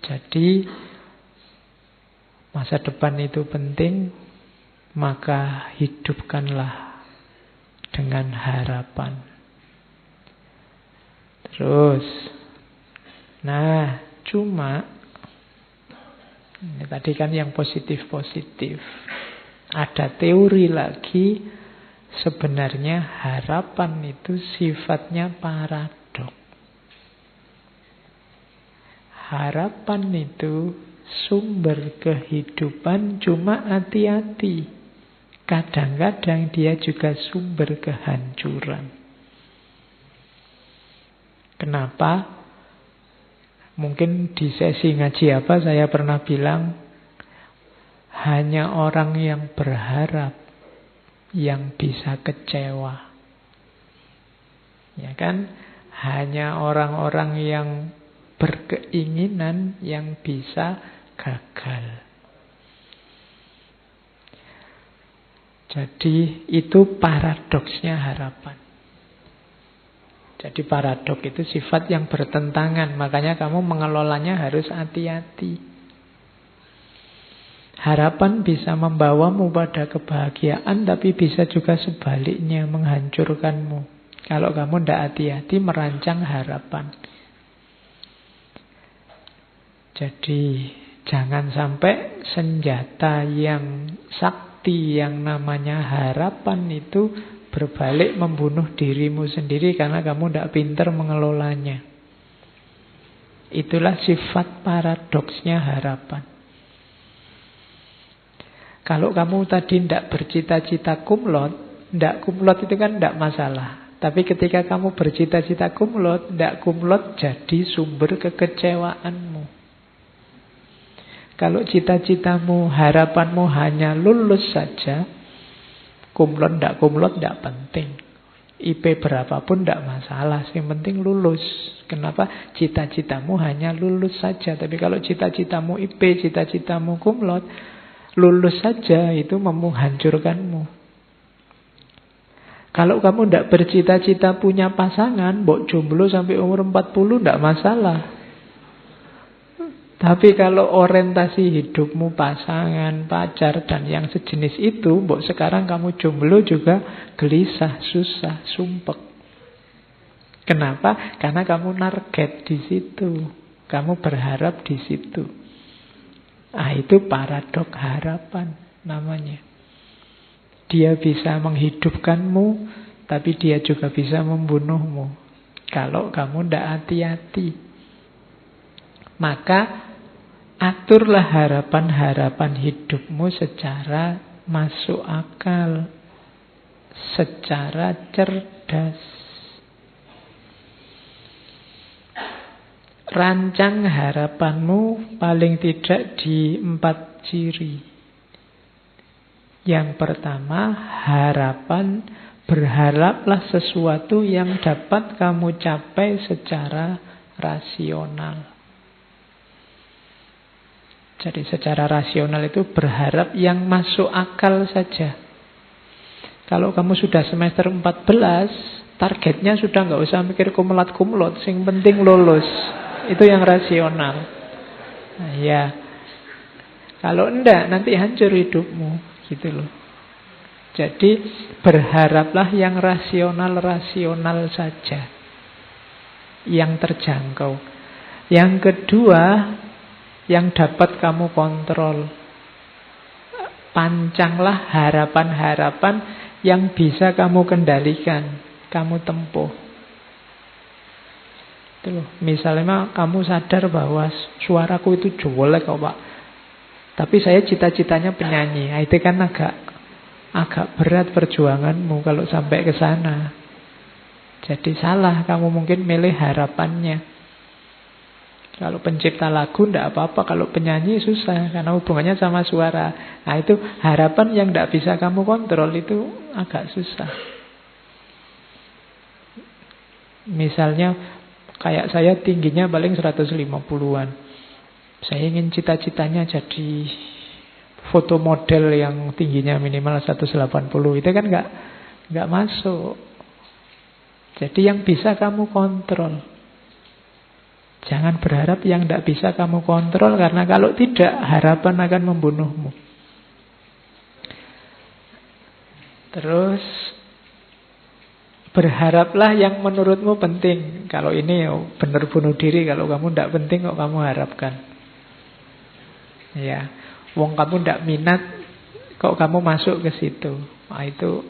Jadi masa depan itu penting, maka hidupkanlah dengan harapan. Terus, nah, cuma ini tadi kan yang positif-positif. Ada teori lagi, sebenarnya harapan itu sifatnya paradok. Harapan itu sumber kehidupan, cuma hati-hati. Kadang-kadang dia juga sumber kehancuran. Kenapa? Mungkin di sesi ngaji apa saya pernah bilang, hanya orang yang berharap yang bisa kecewa. Ya kan? Hanya orang-orang yang berkeinginan yang bisa gagal. Jadi itu paradoksnya harapan. Jadi paradok itu sifat yang bertentangan. Makanya kamu mengelolanya harus hati-hati. Harapan bisa membawamu pada kebahagiaan, tapi bisa juga sebaliknya menghancurkanmu. Kalau kamu tidak hati-hati merancang harapan. Jadi jangan sampai senjata yang sakti yang namanya harapan itu berbalik membunuh dirimu sendiri karena kamu tidak pintar mengelolanya. Itulah sifat paradoksnya harapan. Kalau kamu tadi tidak bercita-cita kumlot, tidak kumlot itu kan tidak masalah. Tapi ketika kamu bercita-cita kumlot, tidak kumlot jadi sumber kekecewaanmu. Kalau cita-citamu, harapanmu hanya lulus saja, kumlot tidak penting. IP berapapun tidak masalah, yang penting lulus. Kenapa? Cita-citamu hanya lulus saja. Tapi kalau cita-citamu IP, cita-citamu kumlot, lulus saja itu menghancurkanmu. Kalau kamu tidak bercita-cita punya pasangan, mbok jomblo sampai umur 40 tidak masalah. Tapi kalau orientasi hidupmu pasangan, pacar, dan yang sejenis itu, mbok sekarang kamu jomblo juga gelisah, susah, sumpek. Kenapa? Karena kamu target di situ. Kamu berharap di situ. Itu paradok harapan namanya. Dia bisa menghidupkanmu, tapi dia juga bisa membunuhmu kalau kamu tidak hati-hati. Maka aturlah harapan-harapan hidupmu secara masuk akal, secara cerdas. Rancang harapanmu paling tidak di 4 ciri. Yang pertama, berharaplah sesuatu yang dapat kamu capai secara rasional. Jadi secara rasional itu berharap yang masuk akal saja. Kalau kamu sudah semester 14, targetnya sudah nggak usah mikir kumulat-kumulot, yang penting lulus. Itu yang rasional. Ya. Kalau enggak, nanti hancur hidupmu. Gitu loh. Jadi berharaplah yang rasional-rasional saja, yang terjangkau. Yang kedua, yang dapat kamu kontrol. Pancanglah harapan-harapan yang bisa kamu kendalikan, kamu tempuh. Misalnya kamu sadar bahwa suaraku itu jelek kok Pak, tapi saya cita-citanya penyanyi. Itu kan agak berat perjuanganmu kalau sampai ke sana. Jadi salah kamu mungkin milih harapannya. Kalau pencipta lagu tidak apa-apa, kalau penyanyi susah karena hubungannya sama suara. Itu harapan yang tidak bisa kamu kontrol, itu agak susah. Misalnya kayak saya tingginya paling 150-an. Saya ingin cita-citanya jadi foto model yang tingginya minimal 180. Itu kan nggak masuk. Jadi yang bisa kamu kontrol. Jangan berharap yang tidak bisa kamu kontrol, karena kalau tidak, harapan akan membunuhmu. Terus berharaplah yang menurutmu penting. Kalau ini benar bunuh diri. Kalau kamu tidak penting kok kamu harapkan. Ya, wong kamu tidak minat kok kamu masuk ke situ. Itu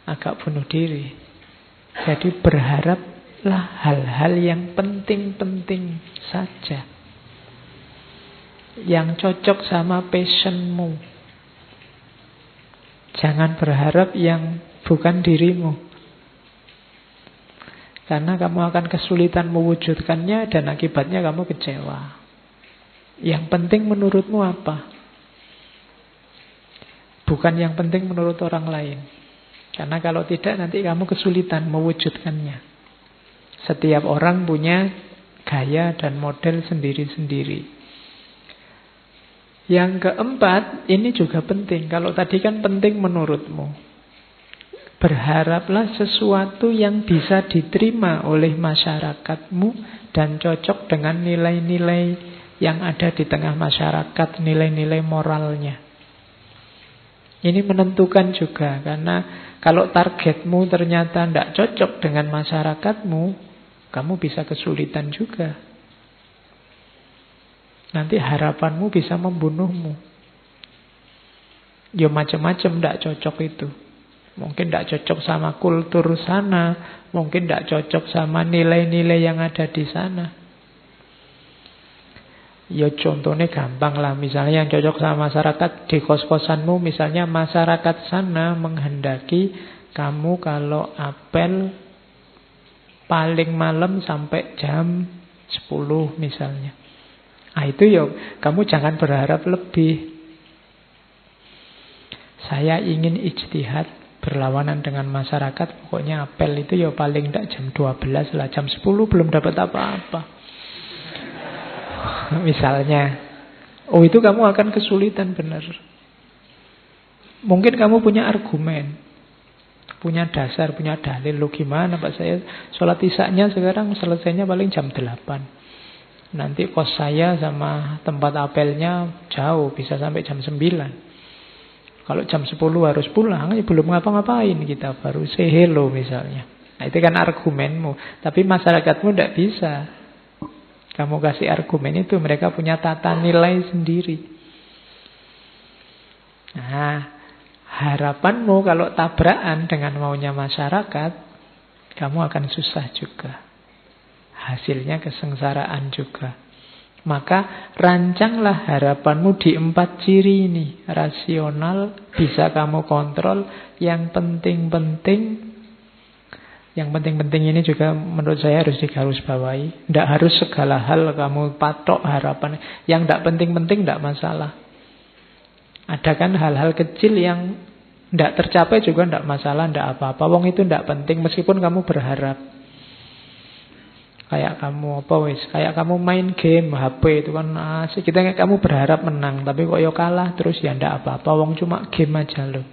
agak bunuh diri. Jadi berharaplah hal-hal yang penting-penting saja, yang cocok sama passionmu. Jangan berharap yang bukan dirimu, karena kamu akan kesulitan mewujudkannya dan akibatnya kamu kecewa. Yang penting menurutmu apa? Bukan yang penting menurut orang lain. Karena kalau tidak nanti kamu kesulitan mewujudkannya. Setiap orang punya gaya dan model sendiri-sendiri. Yang keempat, ini juga penting. Kalau tadi kan penting menurutmu. Berharaplah sesuatu yang bisa diterima oleh masyarakatmu dan cocok dengan nilai-nilai yang ada di tengah masyarakat, nilai-nilai moralnya. Ini menentukan juga, karena kalau targetmu ternyata tidak cocok dengan masyarakatmu, kamu bisa kesulitan juga. Nanti harapanmu bisa membunuhmu. Ya macam-macam tidak cocok itu. Mungkin tidak cocok sama kultur sana, mungkin tidak cocok sama nilai-nilai yang ada di sana. Ya contohnya gampang lah, misalnya yang cocok sama masyarakat di kos-kosanmu, misalnya masyarakat sana menghendaki kamu kalau apel paling malam sampai jam 10 misalnya. Itu ya kamu jangan berharap lebih. Saya ingin ijtihad berlawanan dengan masyarakat, pokoknya apel itu ya paling tidak jam 12 lah, jam 10 belum dapat apa-apa. Misalnya, itu kamu akan kesulitan benar. Mungkin kamu punya argumen. punya dasar, punya dalil. Lu gimana Pak, saya sholat isaknya sekarang selesainya paling jam 8. Nanti kos saya sama tempat apelnya jauh, bisa sampai jam 9. Kalau jam 10 harus pulang, ya belum ngapa-ngapain kita, baru say hello misalnya. Nah, itu kan argumenmu. Tapi masyarakatmu tidak bisa. Kamu kasih argumen itu, mereka punya tata nilai sendiri. Nah, harapanmu kalau tabrakan dengan maunya masyarakat, kamu akan susah juga. Hasilnya kesengsaraan juga. Maka rancanglah harapanmu di 4 ciri ini. Rasional, bisa kamu kontrol. Yang penting-penting ini juga menurut saya harus digarisbawahi. Tidak harus segala hal kamu patok harapan. Yang tidak penting-penting tidak masalah. Ada kan hal-hal kecil yang tidak tercapai juga tidak masalah, tidak apa-apa. Wong itu tidak penting meskipun kamu berharap. Kayak kamu kayak kamu main game HP itu kan asik. Kamu berharap menang, tapi kok ya kalah terus, ya ndak apa-apa. Wong cuma game aja loh.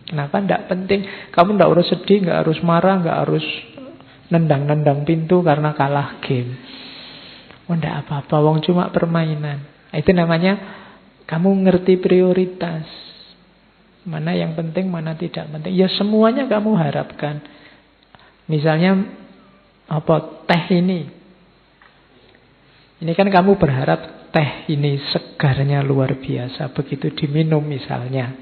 Kenapa ndak penting? Kamu ndak harus sedih, nggak harus marah, nggak harus nendang-nendang pintu karena kalah game. Oh ndak apa-apa, wong cuma permainan. Itu namanya kamu ngerti prioritas. Mana yang penting, mana tidak penting. Ya semuanya kamu harapkan. Misalnya teh ini kan kamu berharap teh ini segarnya luar biasa. Begitu diminum misalnya,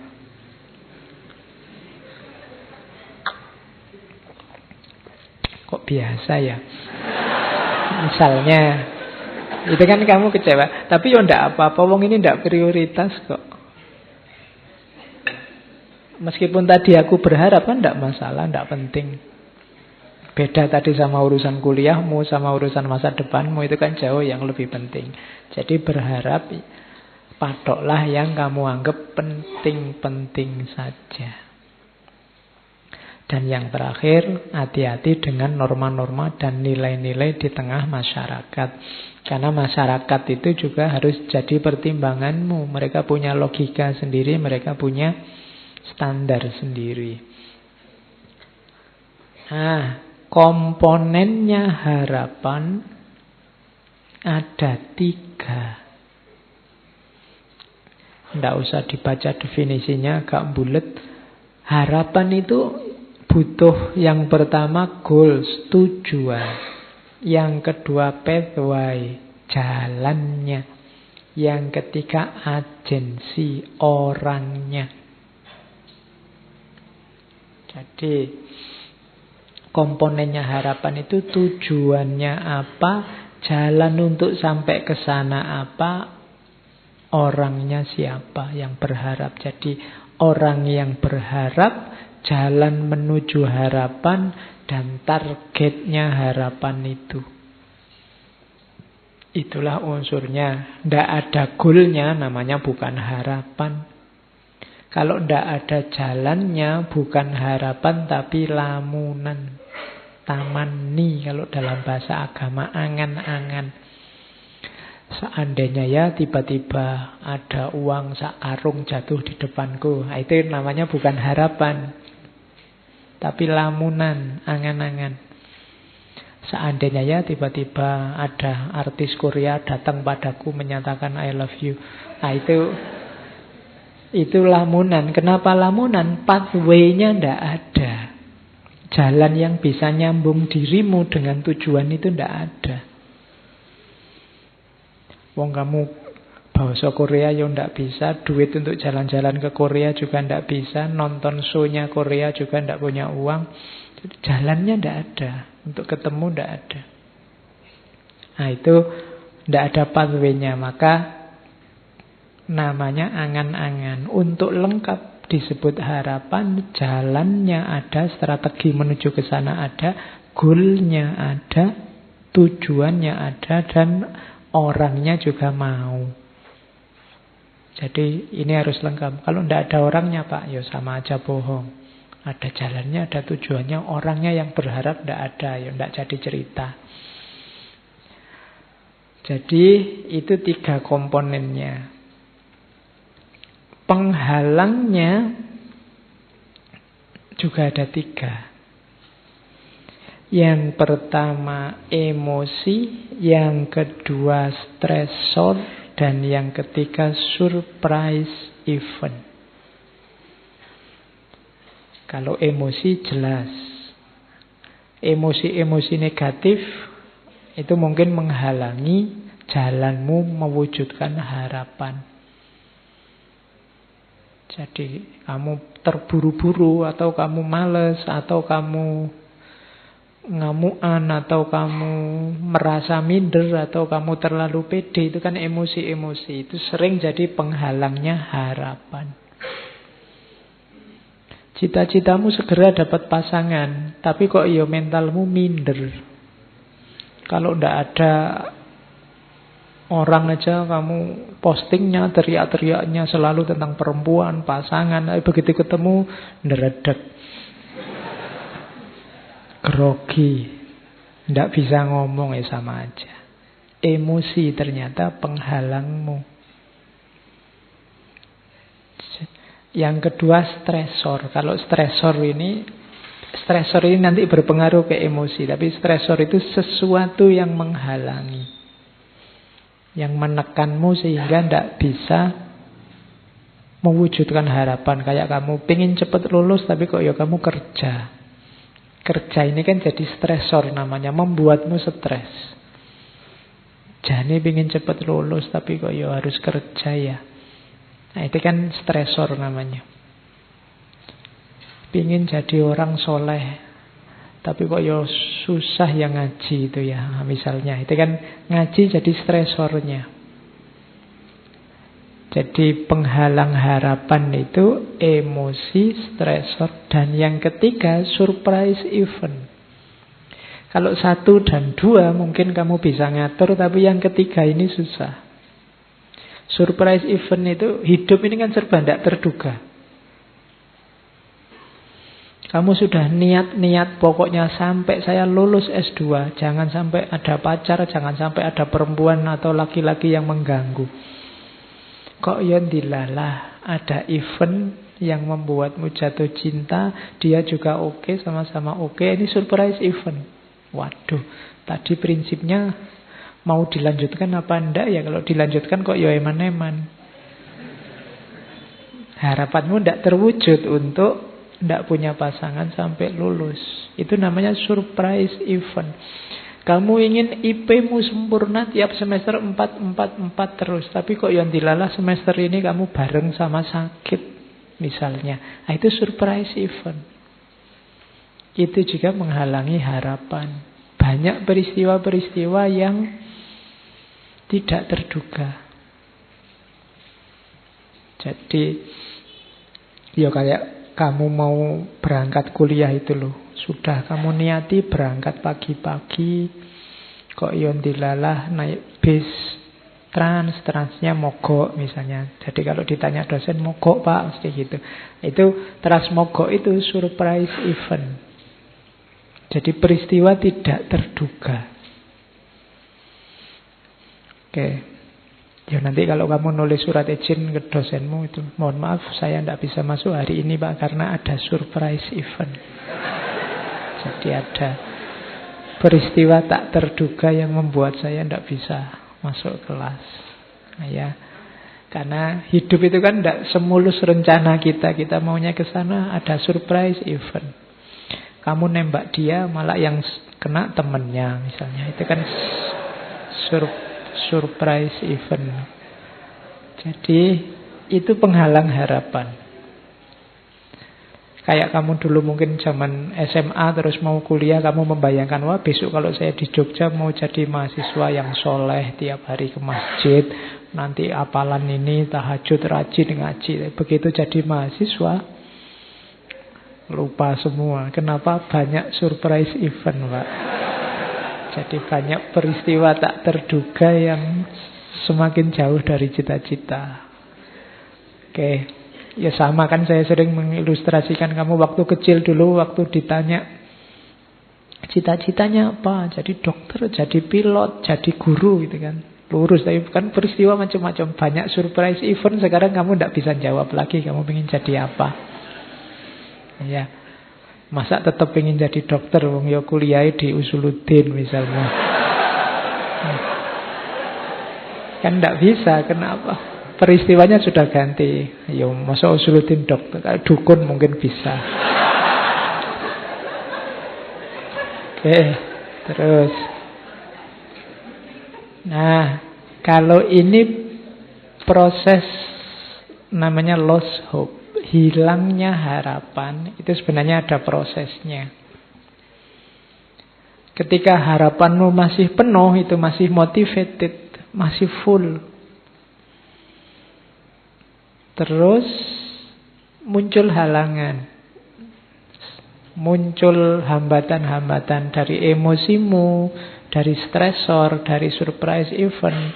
kok biasa ya, misalnya itu kan kamu kecewa. Tapi ya ndak apa-apa, wong ini ndak prioritas kok. Meskipun tadi aku berharap kan ndak masalah, ndak penting. Beda tadi sama urusan kuliahmu, sama urusan masa depanmu, itu kan jauh yang lebih penting. Jadi berharap, patoklah yang kamu anggap penting-penting saja. Dan yang terakhir, hati-hati dengan norma-norma dan nilai-nilai di tengah masyarakat. Karena masyarakat itu juga harus jadi pertimbanganmu. Mereka punya logika sendiri, mereka punya standar sendiri. Komponennya harapan ada 3. Tidak usah dibaca definisinya, agak bulet. Harapan itu butuh yang pertama goals, tujuan. Yang kedua pathway, jalannya. Yang ketiga agensi, orangnya. Jadi komponennya harapan itu tujuannya apa, jalan untuk sampai ke sana apa, orangnya siapa yang berharap. Jadi orang yang berharap, jalan menuju harapan, dan targetnya harapan itu. Itulah unsurnya. Tidak ada goalnya, namanya bukan harapan. Kalau tidak ada jalannya, bukan harapan tapi lamunan. Tamanni kalau dalam bahasa agama, angan-angan. Seandainya ya tiba-tiba ada uang sak karung jatuh di depanku, itu namanya bukan harapan tapi lamunan, angan-angan. Seandainya ya tiba-tiba ada artis Korea datang padaku menyatakan I love you, itu lamunan. Kenapa lamunan? Pathway-nya tidak ada. Jalan yang bisa nyambung dirimu dengan tujuan itu tidak ada. Wong kamu bahasa Korea ya tidak bisa, duit untuk jalan-jalan ke Korea juga tidak bisa, nonton show-nya Korea juga tidak punya uang. Jadi jalannya tidak ada, untuk ketemu tidak ada. Nah itu tidak ada pathway-nya, maka namanya angan-angan. Untuk lengkap disebut harapan, jalannya ada, strategi menuju ke sana ada, goalnya ada, tujuannya ada, dan orangnya juga mau. Jadi ini harus lengkap. Kalau tidak ada orangnya Pak, ya sama aja bohong. Ada jalannya, ada tujuannya, orangnya yang berharap tidak ada, ya tidak jadi cerita. Jadi itu 3 komponennya. Penghalangnya juga ada 3. Yang pertama emosi, yang kedua stresor, dan yang ketiga surprise event. Kalau emosi jelas. Emosi-emosi negatif itu mungkin menghalangi jalanmu mewujudkan harapan. Jadi kamu terburu-buru, atau kamu males, atau kamu ngamuan, atau kamu merasa minder, atau kamu terlalu pede. Itu kan emosi-emosi. Itu sering jadi penghalangnya harapan. Cita-citamu segera dapat pasangan, tapi kok mentalmu minder. Kalau ndak ada orang aja kamu postingnya, teriak-teriaknya selalu tentang perempuan, pasangan. Tapi begitu ketemu, nderedek, grogi, ndak bisa ngomong, sama aja. Emosi ternyata penghalangmu. Yang kedua stresor. Kalau stresor ini nanti berpengaruh ke emosi. Tapi stresor itu sesuatu yang menghalangi, yang menekanmu sehingga tidak bisa mewujudkan harapan. Kayak kamu pengen cepat lulus, tapi kok kamu kerja. Kerja ini kan jadi stresor namanya, membuatmu stres. Jadi pengen cepat lulus, tapi kok harus kerja ya. Nah, itu kan stresor namanya. Pingin jadi orang soleh, tapi kok susah yang ngaji itu ya. Misalnya, itu kan ngaji jadi stresornya. Jadi penghalang harapan itu emosi, stresor, dan yang ketiga surprise event. Kalau 1 dan 2 mungkin kamu bisa ngatur, tapi yang ketiga ini susah. Surprise event itu, hidup ini kan serba tidak terduga. Kamu sudah niat-niat pokoknya sampai saya lulus S2, jangan sampai ada pacar, jangan sampai ada perempuan atau laki-laki yang mengganggu. Kok dilalah ada event yang membuatmu jatuh cinta, dia juga oke, sama-sama oke, ini surprise event. Waduh, tadi prinsipnya mau dilanjutkan apa enggak ya? Kalau dilanjutkan kok eman-eman. Harapanmu enggak terwujud untuk enggak punya pasangan sampai lulus. Itu namanya surprise event. Kamu ingin IP-mu sempurna tiap semester 4 terus, tapi kok yang dilalah semester ini kamu bareng sama sakit misalnya. Nah, itu surprise event. Itu juga menghalangi harapan. Banyak peristiwa-peristiwa yang tidak terduga. Jadi kayak kamu mau berangkat kuliah itu loh. Sudah kamu niati berangkat pagi-pagi, kok dilalah naik bis transnya mogok misalnya. Jadi kalau ditanya dosen, mogok pak, mesti gitu. Itu trans mogok itu surprise event. Jadi peristiwa tidak terduga. Oke. Ya nanti kalau kamu nulis surat izin ke dosenmu itu, mohon maaf saya tidak bisa masuk hari ini pak, karena ada surprise event. Jadi ada peristiwa tak terduga yang membuat saya tidak bisa masuk kelas. Nah, ya, karena hidup itu kan tidak semulus rencana kita. Kita maunya ke sana, ada surprise event. Kamu nembak dia, malah yang kena temennya misalnya. Itu kan surprise event. Jadi itu penghalang harapan. Kayak kamu dulu mungkin zaman SMA terus mau kuliah, kamu membayangkan, wah besok kalau saya di Jogja mau jadi mahasiswa yang soleh, tiap hari ke masjid, nanti apalan ini, tahajud, rajin ngaji. Begitu jadi mahasiswa, lupa semua. Kenapa? Banyak surprise event, Pak. Jadi banyak peristiwa tak terduga yang semakin jauh dari cita-cita. Oke. Ya sama kan, saya sering mengilustrasikan kamu waktu kecil dulu, waktu ditanya cita-citanya apa, jadi dokter, jadi pilot, jadi guru gitu kan. Lurus, tapi kan peristiwa macam-macam, banyak surprise event. Sekarang kamu tidak bisa jawab lagi kamu ingin jadi apa. Ya, Masa tetap ingin jadi dokter, wong ya kuliah di Usuluddin misalnya. Kan tidak bisa, kenapa? Peristiwanya sudah ganti. Ya masa Usuluddin dokter, dukun mungkin bisa. Oke, terus. Nah, kalau ini proses namanya lost hope, hilangnya harapan, itu sebenarnya ada prosesnya. Ketika harapanmu masih penuh, itu masih motivated, masih full. Terus muncul halangan, muncul hambatan-hambatan dari emosimu, dari stresor, dari surprise event,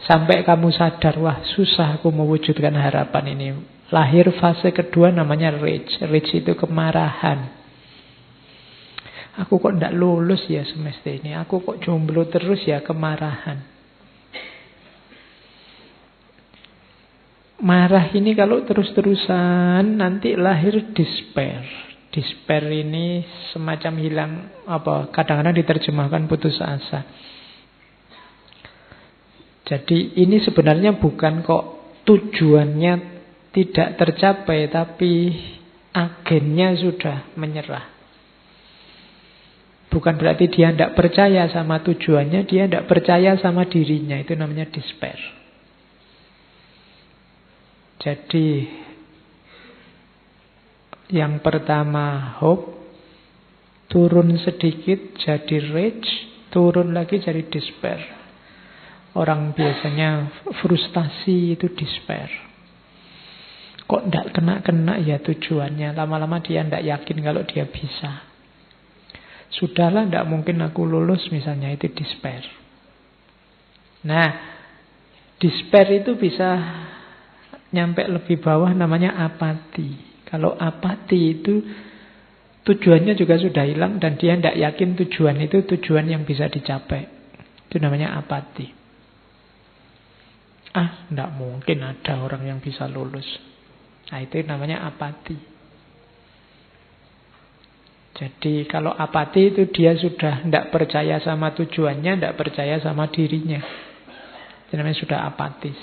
sampai kamu sadar, wah susah aku mewujudkan harapan ini. Lahir fase kedua namanya rage. Rage itu kemarahan. Aku kok tidak lulus ya semester ini, aku kok jomblo terus ya, kemarahan. Marah ini kalau terus-terusan nanti lahir despair. Despair ini semacam hilang, kadang-kadang diterjemahkan putus asa. Jadi ini sebenarnya bukan kok tujuannya tidak tercapai, tapi agennya sudah menyerah. Bukan berarti dia tidak percaya sama tujuannya, dia tidak percaya sama dirinya. Itu namanya despair. Jadi yang pertama hope, turun sedikit jadi rage, turun lagi jadi despair. Orang biasanya frustasi itu despair. Kok tidak kena-kena ya tujuannya, lama-lama dia tidak yakin kalau dia bisa. Sudahlah, tidak mungkin aku lulus misalnya, itu despair. Nah, despair itu bisa nyampe lebih bawah, namanya apati. Kalau apati itu tujuannya juga sudah hilang dan dia tidak yakin tujuan itu tujuan yang bisa dicapai. Itu namanya apati. Tidak mungkin ada orang yang bisa lulus. Nah, itu namanya apati. Jadi kalau apati itu dia sudah tidak percaya sama tujuannya, tidak percaya sama dirinya. Itu namanya sudah apatis.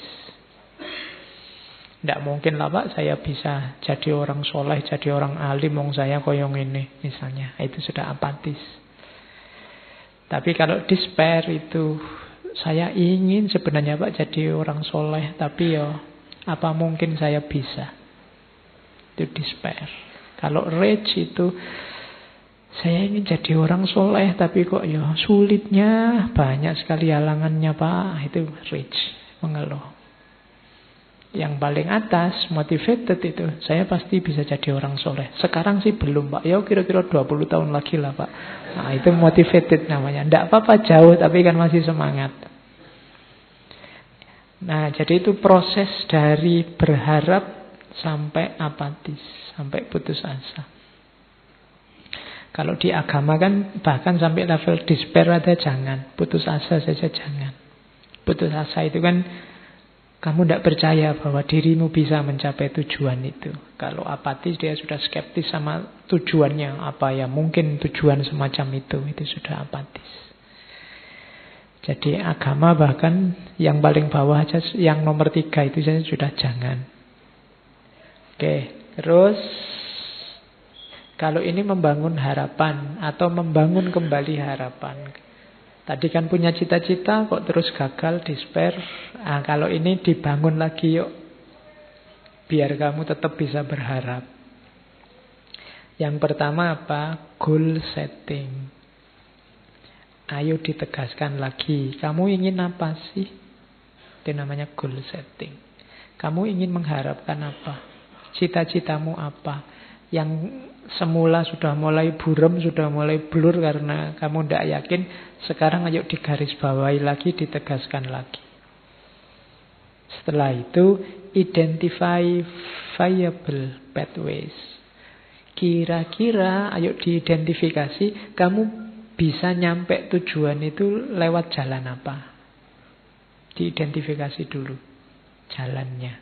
Tidak mungkin lah Pak, saya bisa jadi orang soleh, jadi orang alim, wong saya koyong ini misalnya. Itu sudah apatis. Tapi kalau despair itu, saya ingin sebenarnya Pak jadi orang soleh, tapi ya apa mungkin saya bisa. Itu despair. Kalau rage itu, saya ingin jadi orang soleh, tapi kok ya sulitnya, banyak sekali halangannya Pak. Itu rage, mengeluh. Yang paling atas, motivated itu, saya pasti bisa jadi orang soleh. Sekarang sih belum Pak, ya kira-kira 20 tahun lagi lah Pak. Nah itu motivated namanya. Tidak apa-apa jauh, tapi kan masih semangat. Nah jadi itu proses dari berharap sampai apatis, sampai putus asa. Kalau di agama kan bahkan sampai level despair ada jangan, putus asa saja jangan. Putus asa itu kan kamu tidak percaya bahwa dirimu bisa mencapai tujuan itu. Kalau apatis dia sudah skeptis sama tujuannya. Apa ya mungkin tujuan semacam itu sudah apatis. Jadi agama bahkan yang paling bawah aja, yang nomor 3 itu saja sudah jangan. Oke, terus kalau ini membangun harapan atau membangun kembali harapan. Tadi kan punya cita-cita kok terus gagal, despair. Nah, kalau ini dibangun lagi yuk, biar kamu tetap bisa berharap. Yang pertama apa? Goal setting. Ayo ditegaskan lagi, kamu ingin apa sih? Itu namanya goal setting. Kamu ingin mengharapkan apa? Cita-citamu apa? Yang semula sudah mulai buram, sudah mulai blur karena kamu tidak yakin, sekarang ayo digarisbawahi lagi, ditegaskan lagi. Setelah itu, identify viable pathways. Kira-kira, ayo diidentifikasi, kamu bisa nyampe tujuan itu lewat jalan apa? Diidentifikasi dulu jalannya.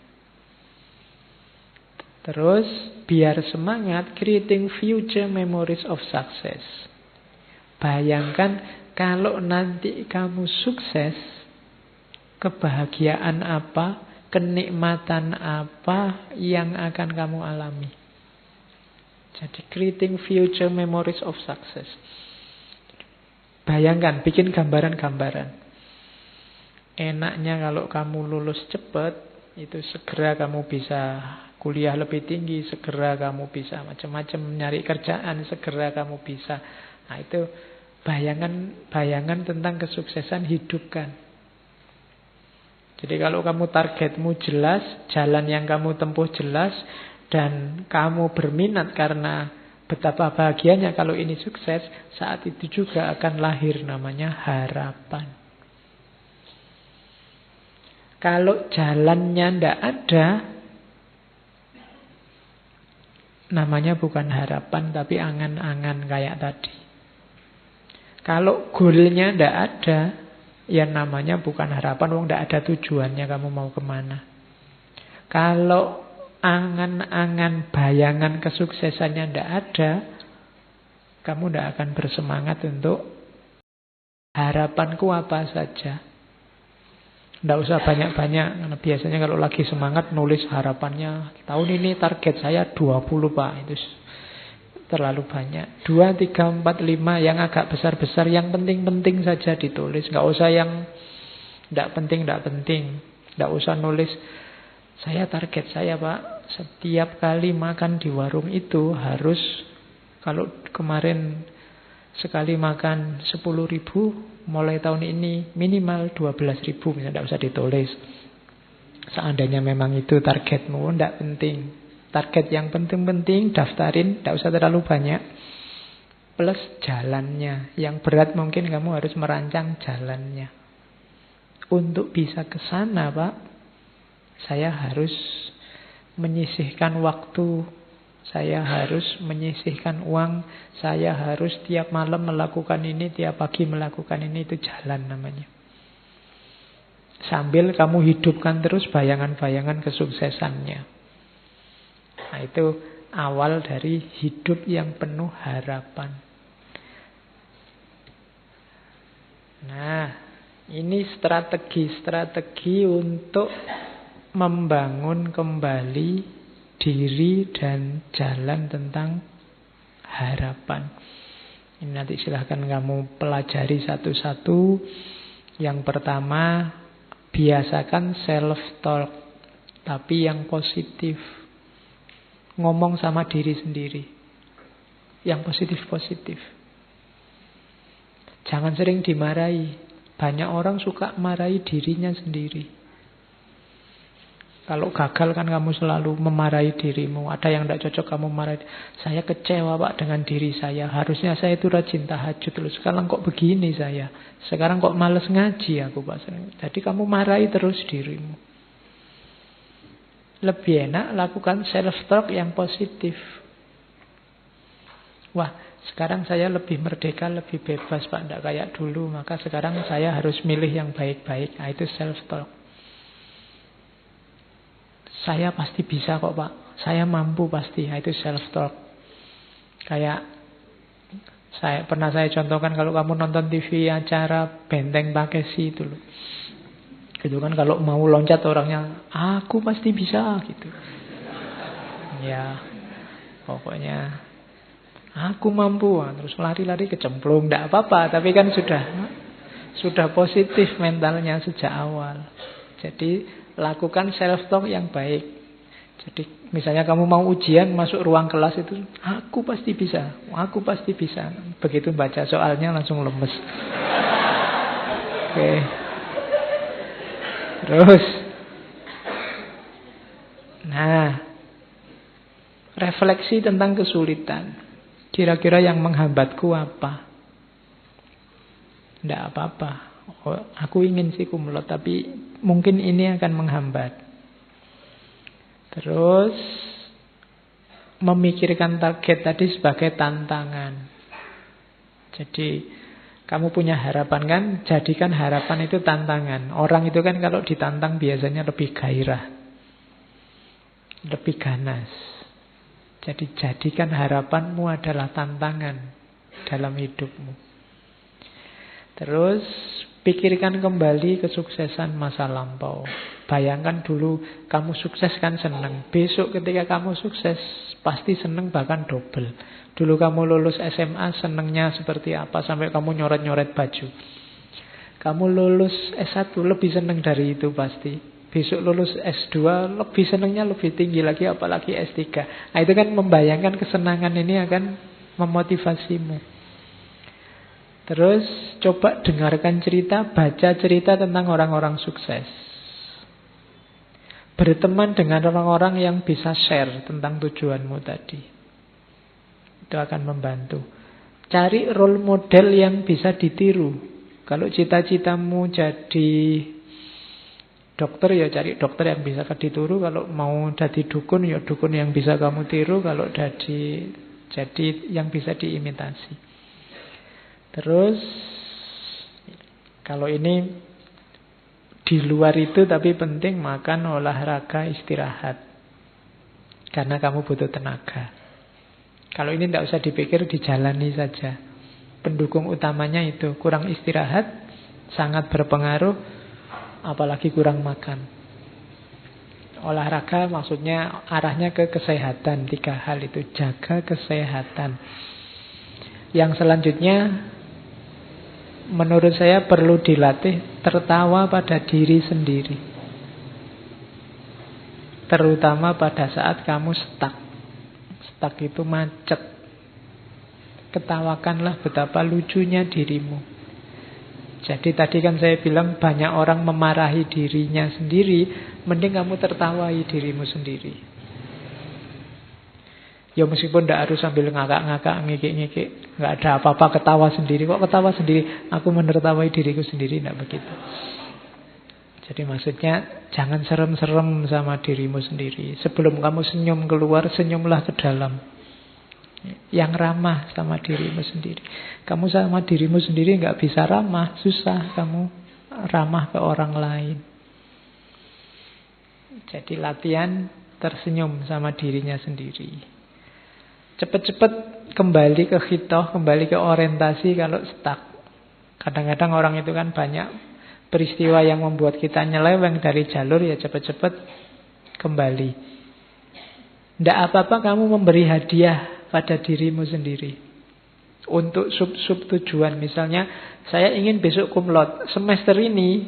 Terus biar semangat, creating future memories of success. Bayangkan kalau nanti kamu sukses, kebahagiaan apa, kenikmatan apa yang akan kamu alami. Jadi creating future memories of success. Bayangkan, bikin gambaran-gambaran. Enaknya kalau kamu lulus cepat, itu segera kamu bisa kuliah lebih tinggi, segera kamu bisa macam-macam nyari kerjaan, segera kamu bisa. Nah itu bayangan tentang kesuksesan hidupkan. Jadi kalau kamu targetmu jelas, jalan yang kamu tempuh jelas, dan kamu berminat karena betapa bahagianya kalau ini sukses, saat itu juga akan lahir namanya harapan. Kalau jalannya tidak ada, namanya bukan harapan, tapi angan-angan kayak tadi. Kalau goalnya tidak ada, ya namanya bukan harapan, wong tidak ada tujuannya kamu mau kemana. Kalau angan-angan, bayangan kesuksesannya tidak ada, kamu tidak akan bersemangat untuk harapanku apa saja. Tidak usah banyak-banyak, karena biasanya kalau lagi semangat nulis harapannya, tahun ini target saya 20 Pak, itu terlalu banyak. 2, 3, 4, 5 yang agak besar-besar, yang penting-penting saja ditulis. Nggak usah yang tidak penting. Nggak usah nulis, saya target saya Pak, setiap kali makan di warung itu harus, kalau kemarin sekali makan 10.000, mulai tahun ini minimal 12.000, misalnya, tidak usah ditulis. Seandainya memang itu targetmu, tidak penting. Target yang penting-penting daftarin, tidak usah terlalu banyak. Plus jalannya, yang berat mungkin kamu harus merancang jalannya. Untuk bisa ke sana Pak, saya harus menyisihkan waktu, saya harus menyisihkan uang, saya harus tiap malam melakukan ini, tiap pagi melakukan ini, itu jalan namanya. Sambil kamu hidupkan terus bayangan-bayangan kesuksesannya. Nah itu awal dari hidup yang penuh harapan. Nah ini strategi untuk membangun kembali diri dan jalan tentang harapan. Ini nanti silahkan kamu pelajari satu-satu. Yang pertama, biasakan self-talk, tapi yang positif. Ngomong sama diri sendiri, yang positif-positif. Jangan sering dimarahi. Banyak orang suka marahi dirinya sendiri. Kalau gagal kan kamu selalu memarahi dirimu. Ada yang tidak cocok kamu marahi. Saya kecewa Pak dengan diri saya. Harusnya saya itu rajin tahajud dulu. Sekarang kok begini saya. Sekarang kok males ngaji aku Pak. Jadi kamu marahi terus dirimu. Lebih enak lakukan self-talk yang positif. Wah, sekarang saya lebih merdeka, lebih bebas Pak. Tidak kayak dulu. Maka sekarang saya harus milih yang baik-baik. Nah, itu self-talk. Saya pasti bisa kok Pak, saya mampu pasti. Itu self-talk. Kayak saya contohkan, kalau kamu nonton TV acara Benteng Takeshi itu loh, gitu kan, kalau mau loncat orangnya, aku pasti bisa gitu. Ya pokoknya aku mampu, terus lari-lari kecemplung, tidak apa-apa, tapi kan sudah positif mentalnya sejak awal. Jadi lakukan self-talk yang baik. Jadi misalnya kamu mau ujian, masuk ruang kelas itu, aku pasti bisa, aku pasti bisa. Begitu baca soalnya langsung lemes. Oke. Terus, nah, refleksi tentang kesulitan. Kira-kira yang menghambatku apa? Tidak apa-apa. Oh, aku ingin sih kumlot, tapi mungkin ini akan menghambat. Terus memikirkan target tadi sebagai tantangan. Jadi kamu punya harapan kan, jadikan harapan itu tantangan. Orang itu kan kalau ditantang biasanya lebih gairah, lebih ganas. Jadi jadikan harapanmu adalah tantangan dalam hidupmu. Terus pikirkan kembali kesuksesan masa lampau. Bayangkan dulu kamu sukses kan senang. Besok ketika kamu sukses pasti senang bahkan double. Dulu kamu lulus SMA senangnya seperti apa sampai kamu nyoret-nyoret baju. Kamu lulus S1 lebih senang dari itu pasti. Besok lulus S2 lebih senangnya lebih tinggi lagi apalagi S3. Nah, itu kan membayangkan kesenangan ini akan memotivasimu. Terus coba dengarkan cerita, baca cerita tentang orang-orang sukses. Berteman dengan orang-orang yang bisa share tentang tujuanmu tadi. Itu akan membantu. Cari role model yang bisa ditiru. Kalau cita-citamu jadi dokter, ya cari dokter yang bisa ditiru. Kalau mau jadi dukun, ya dukun yang bisa kamu tiru. Kalau jadi yang bisa diimitasi. Terus kalau ini di luar itu tapi penting, makan, olahraga, istirahat. Karena kamu butuh tenaga. Kalau ini tidak usah dipikir, dijalani saja. Pendukung utamanya itu kurang istirahat, sangat berpengaruh, apalagi kurang makan. Olahraga maksudnya arahnya ke kesehatan. 3 hal itu, jaga kesehatan. Yang selanjutnya menurut saya perlu dilatih tertawa pada diri sendiri. Terutama pada saat kamu stuck. Stuck itu macet. Ketawakanlah betapa lucunya dirimu. Jadi tadi kan saya bilang banyak orang memarahi dirinya sendiri. Mending kamu tertawai dirimu sendiri. Ya meskipun tidak harus sambil ngakak-ngakak, ngikik-ngikik. Nggak ada apa-apa, ketawa sendiri. Kok ketawa sendiri? Aku menertawai diriku sendiri, tidak begitu. Jadi maksudnya jangan serem-serem sama dirimu sendiri. Sebelum kamu senyum keluar, senyumlah ke dalam. Yang ramah sama dirimu sendiri. Kamu sama dirimu sendiri nggak bisa ramah, susah kamu ramah ke orang lain. Jadi latihan tersenyum sama dirinya sendiri. Cepat-cepat kembali ke khitoh, kembali ke orientasi kalau stuck. Kadang-kadang orang itu kan banyak peristiwa yang membuat kita nyeleweng dari jalur, ya cepat-cepat kembali. Tidak apa-apa kamu memberi hadiah pada dirimu sendiri. Untuk sub-sub tujuan. Misalnya, saya ingin besok cum laude. Semester ini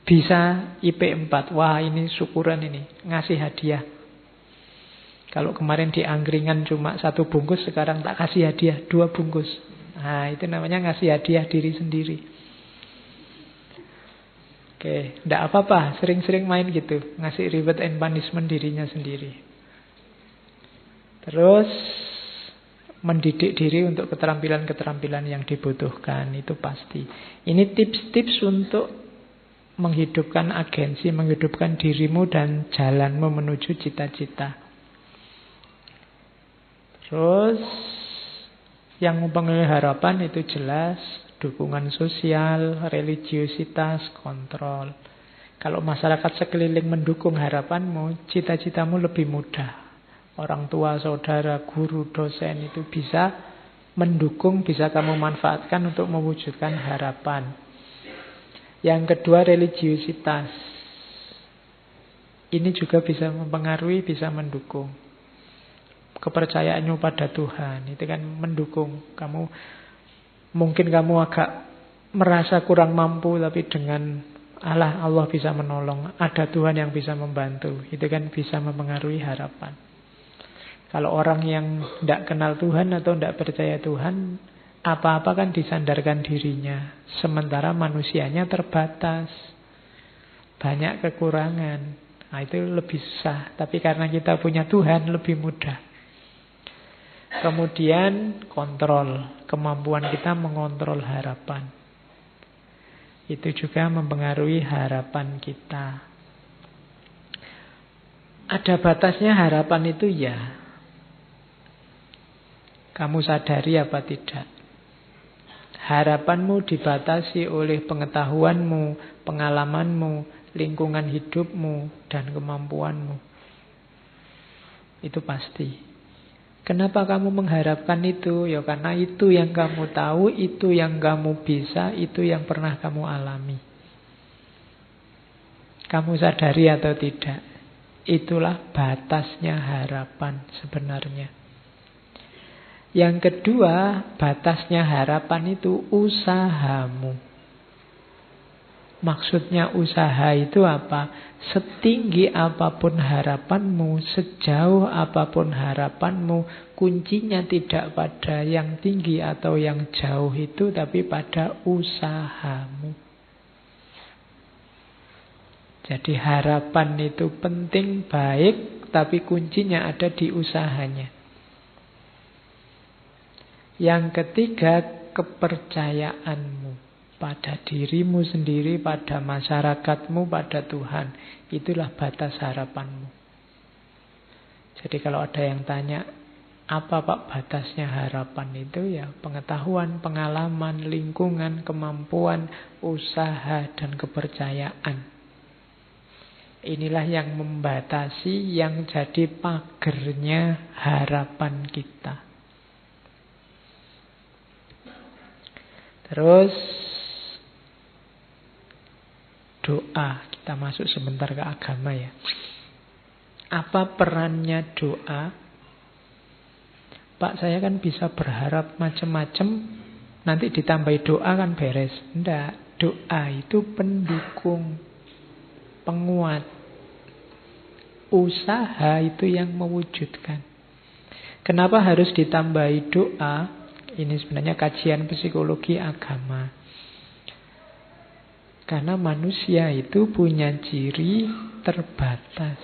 bisa IP 4. Wah, ini syukuran ini. Ngasih hadiah. Kalau kemarin di angkringan cuma 1 bungkus, sekarang tak kasih hadiah 2 bungkus. Nah, itu namanya ngasih hadiah diri sendiri. Oke, tidak apa-apa, sering-sering main gitu. Ngasih reward and punishment dirinya sendiri. Terus mendidik diri untuk keterampilan-keterampilan yang dibutuhkan, itu pasti. Ini tips-tips untuk menghidupkan agensi, menghidupkan dirimu dan jalanmu menuju cita-cita. Terus yang mempengaruhi harapan itu jelas dukungan sosial, religiositas, kontrol. Kalau masyarakat sekeliling mendukung harapanmu, cita-citamu lebih mudah. Orang tua, saudara, guru, dosen itu bisa mendukung, bisa kamu manfaatkan untuk mewujudkan harapan. Yang kedua, religiositas. Ini juga bisa mempengaruhi, bisa mendukung. Kepercayaanmu pada Tuhan itu kan mendukung kamu. Mungkin kamu agak merasa kurang mampu, tapi dengan Allah bisa menolong. Ada Tuhan yang bisa membantu. Itu kan bisa mempengaruhi harapan. Kalau orang yang tidak kenal Tuhan atau tidak percaya Tuhan, apa-apa kan disandarkan dirinya. Sementara manusianya terbatas, banyak kekurangan. Nah, itu lebih susah. Tapi karena kita punya Tuhan, lebih mudah. Kemudian kontrol, kemampuan kita mengontrol harapan. Itu juga mempengaruhi harapan kita. Ada batasnya harapan itu ya. Kamu sadari apa tidak? Harapanmu dibatasi oleh pengetahuanmu, pengalamanmu, lingkungan hidupmu, dan kemampuanmu. Itu pasti. Kenapa kamu mengharapkan itu? Ya karena itu yang kamu tahu, itu yang kamu bisa, itu yang pernah kamu alami. Kamu sadari atau tidak? Itulah batasnya harapan sebenarnya. Yang kedua, batasnya harapan itu usahamu. Maksudnya usaha itu apa? Setinggi apapun harapanmu, sejauh apapun harapanmu, kuncinya tidak pada yang tinggi atau yang jauh itu, tapi pada usahamu. Jadi harapan itu penting, baik, tapi kuncinya ada di usahanya. Yang ketiga, kepercayaanmu pada dirimu sendiri, pada masyarakatmu, pada Tuhan. Itulah batas harapanmu. Jadi kalau ada yang tanya, apa Pak batasnya harapan itu? Ya pengetahuan, pengalaman, lingkungan, kemampuan, usaha, dan kepercayaan. Inilah yang membatasi, yang jadi pagernya harapan kita. Terus doa, kita masuk sebentar ke agama ya. Apa perannya doa? Pak, saya kan bisa berharap macam-macam, nanti ditambahi doa kan beres. Enggak, doa itu pendukung, penguat. Usaha itu yang mewujudkan. Kenapa harus ditambahi doa? Ini sebenarnya kajian psikologi agama. Karena manusia itu punya ciri terbatas.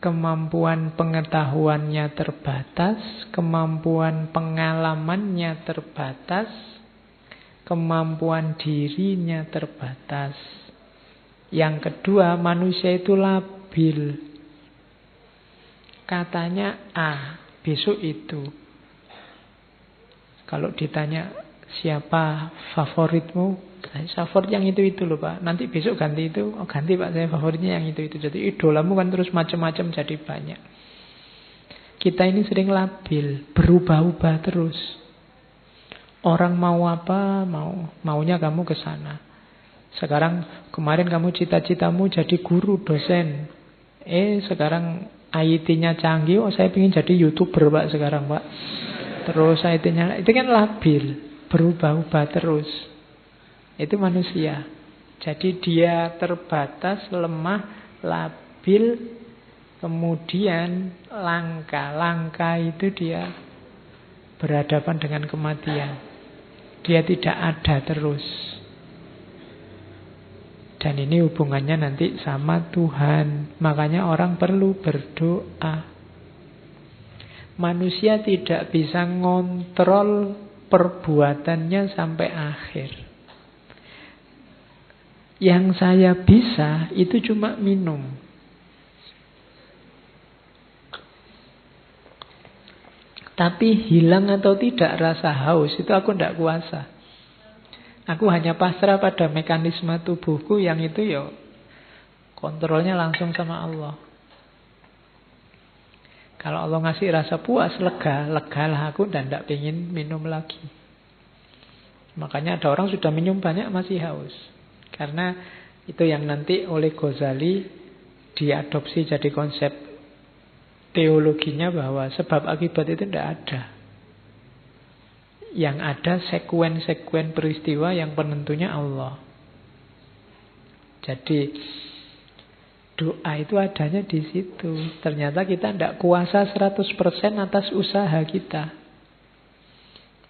Kemampuan pengetahuannya terbatas, kemampuan pengalamannya terbatas, kemampuan dirinya terbatas. Yang kedua, manusia itu labil. Katanya A, besok itu. Kalau ditanya siapa favoritmu, saya favorit yang itu loh Pak. Nanti besok ganti itu. Oh ganti Pak, saya favoritnya yang itu. Jadi idolamu kan terus macam-macam jadi banyak. Kita ini sering labil, berubah-ubah terus. Orang mau apa, maunya kamu ke sana. Sekarang kemarin kamu cita-citamu jadi guru, dosen. Sekarang IT-nya canggih, oh saya ingin jadi YouTuber Pak sekarang Pak. Terus IT-nya, itu kan labil, berubah-ubah terus. Itu manusia. Jadi dia terbatas, lemah, labil, kemudian langka itu dia berhadapan dengan kematian. Dia tidak ada terus. Dan ini hubungannya nanti sama Tuhan. Makanya orang perlu berdoa. Manusia tidak bisa ngontrol perbuatannya sampai akhir. Yang saya bisa itu cuma minum. Tapi hilang atau tidak rasa haus itu aku tidak kuasa. Aku hanya pasrah pada mekanisme tubuhku yang itu ya kontrolnya langsung sama Allah. Kalau Allah ngasih rasa puas, legalah aku dan tidak ingin minum lagi. Makanya ada orang sudah minum banyak masih haus. Karena itu yang nanti oleh Ghazali diadopsi jadi konsep teologinya bahwa sebab akibat itu tidak ada. Yang ada sekuen-sekuen peristiwa yang penentunya Allah. Jadi doa itu adanya di situ. Ternyata kita tidak kuasa 100% atas usaha kita.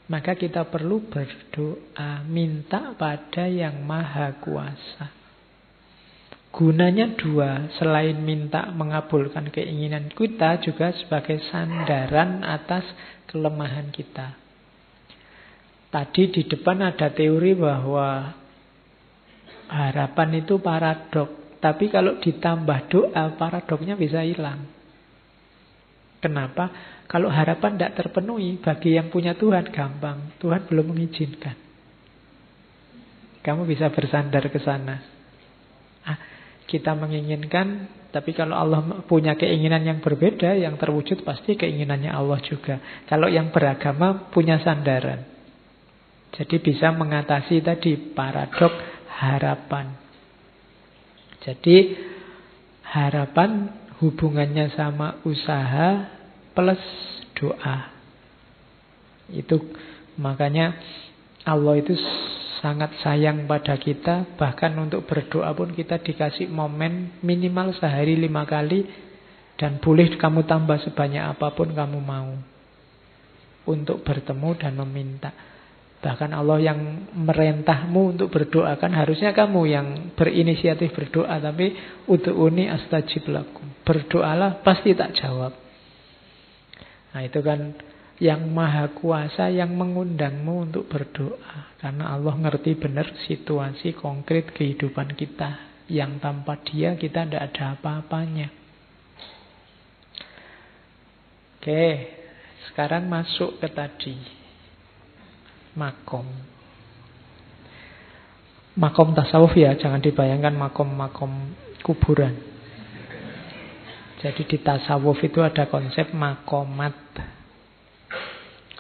Maka kita perlu berdoa, minta pada yang maha kuasa. Gunanya dua, selain minta mengabulkan keinginan kita, juga sebagai sandaran atas kelemahan kita. Tadi di depan ada teori bahwa harapan itu paradok. Tapi kalau ditambah doa, paradoknya bisa hilang. Kenapa? Kalau harapan tidak terpenuhi, bagi yang punya Tuhan gampang. Tuhan belum mengizinkan. Kamu bisa bersandar ke sana. Kita menginginkan, tapi kalau Allah punya keinginan yang berbeda, yang terwujud pasti keinginannya Allah juga. Kalau yang beragama punya sandaran. Jadi bisa mengatasi tadi paradok harapan. Jadi harapan hubungannya sama usaha plus doa. Itu makanya Allah itu sangat sayang pada kita. Bahkan untuk berdoa pun kita dikasih momen minimal sehari 5 kali. Dan boleh kamu tambah sebanyak apapun kamu mau untuk bertemu dan meminta. Bahkan Allah yang merintahmu untuk berdoa. Kan harusnya kamu yang berinisiatif berdoa. Tapi ud'uni astajib lakum. Berdoalah pasti tak jawab. Nah itu kan yang maha kuasa yang mengundangmu untuk berdoa. Karena Allah ngerti benar situasi konkret kehidupan kita. Yang tanpa dia kita tidak ada apa-apanya. Oke, sekarang masuk ke tadi. Makom. Makom tasawuf ya, jangan dibayangkan makom-makom kuburan. Jadi di tasawuf itu ada konsep makomat.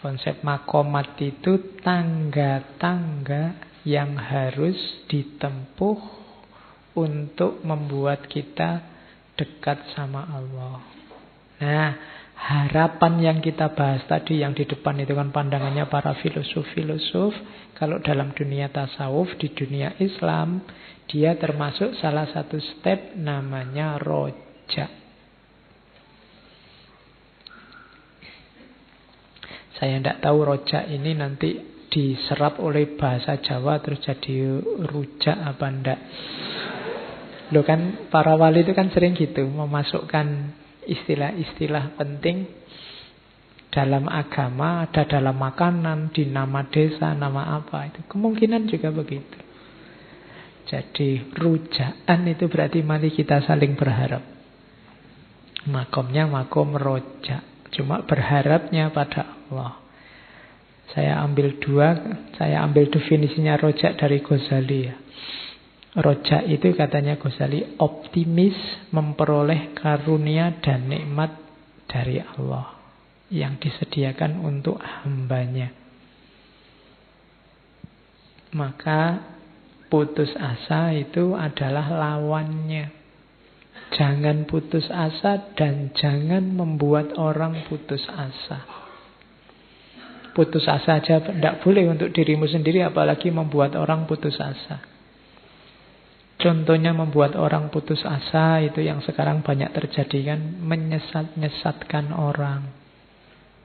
Konsep makomat itu tangga-tangga yang harus ditempuh untuk membuat kita dekat sama Allah. Nah, harapan yang kita bahas tadi yang di depan itu kan pandangannya para filosof-filosof. Kalau dalam dunia tasawuf, di dunia Islam, dia termasuk salah satu step namanya roja. Saya tidak tahu rojak ini nanti diserap oleh bahasa Jawa terus jadi rujak apa enggak. Loh kan para wali itu kan sering gitu, memasukkan istilah-istilah penting dalam agama, ada dalam makanan, di nama desa, nama apa. Itu kemungkinan juga begitu. Jadi rujaan itu berarti mari kita saling berharap. Makomnya makom rojak. Cuma berharapnya pada Allah. Saya ambil definisinya rojak dari Ghazali ya. Rojak itu katanya Ghazali optimis memperoleh karunia dan nikmat dari Allah yang disediakan untuk hambanya. Maka putus asa itu adalah lawannya. Jangan putus asa dan jangan membuat orang putus asa. Putus asa aja tidak boleh untuk dirimu sendiri, apalagi membuat orang putus asa. Contohnya membuat orang putus asa itu yang sekarang banyak terjadi kan, menyesat-nyesatkan orang,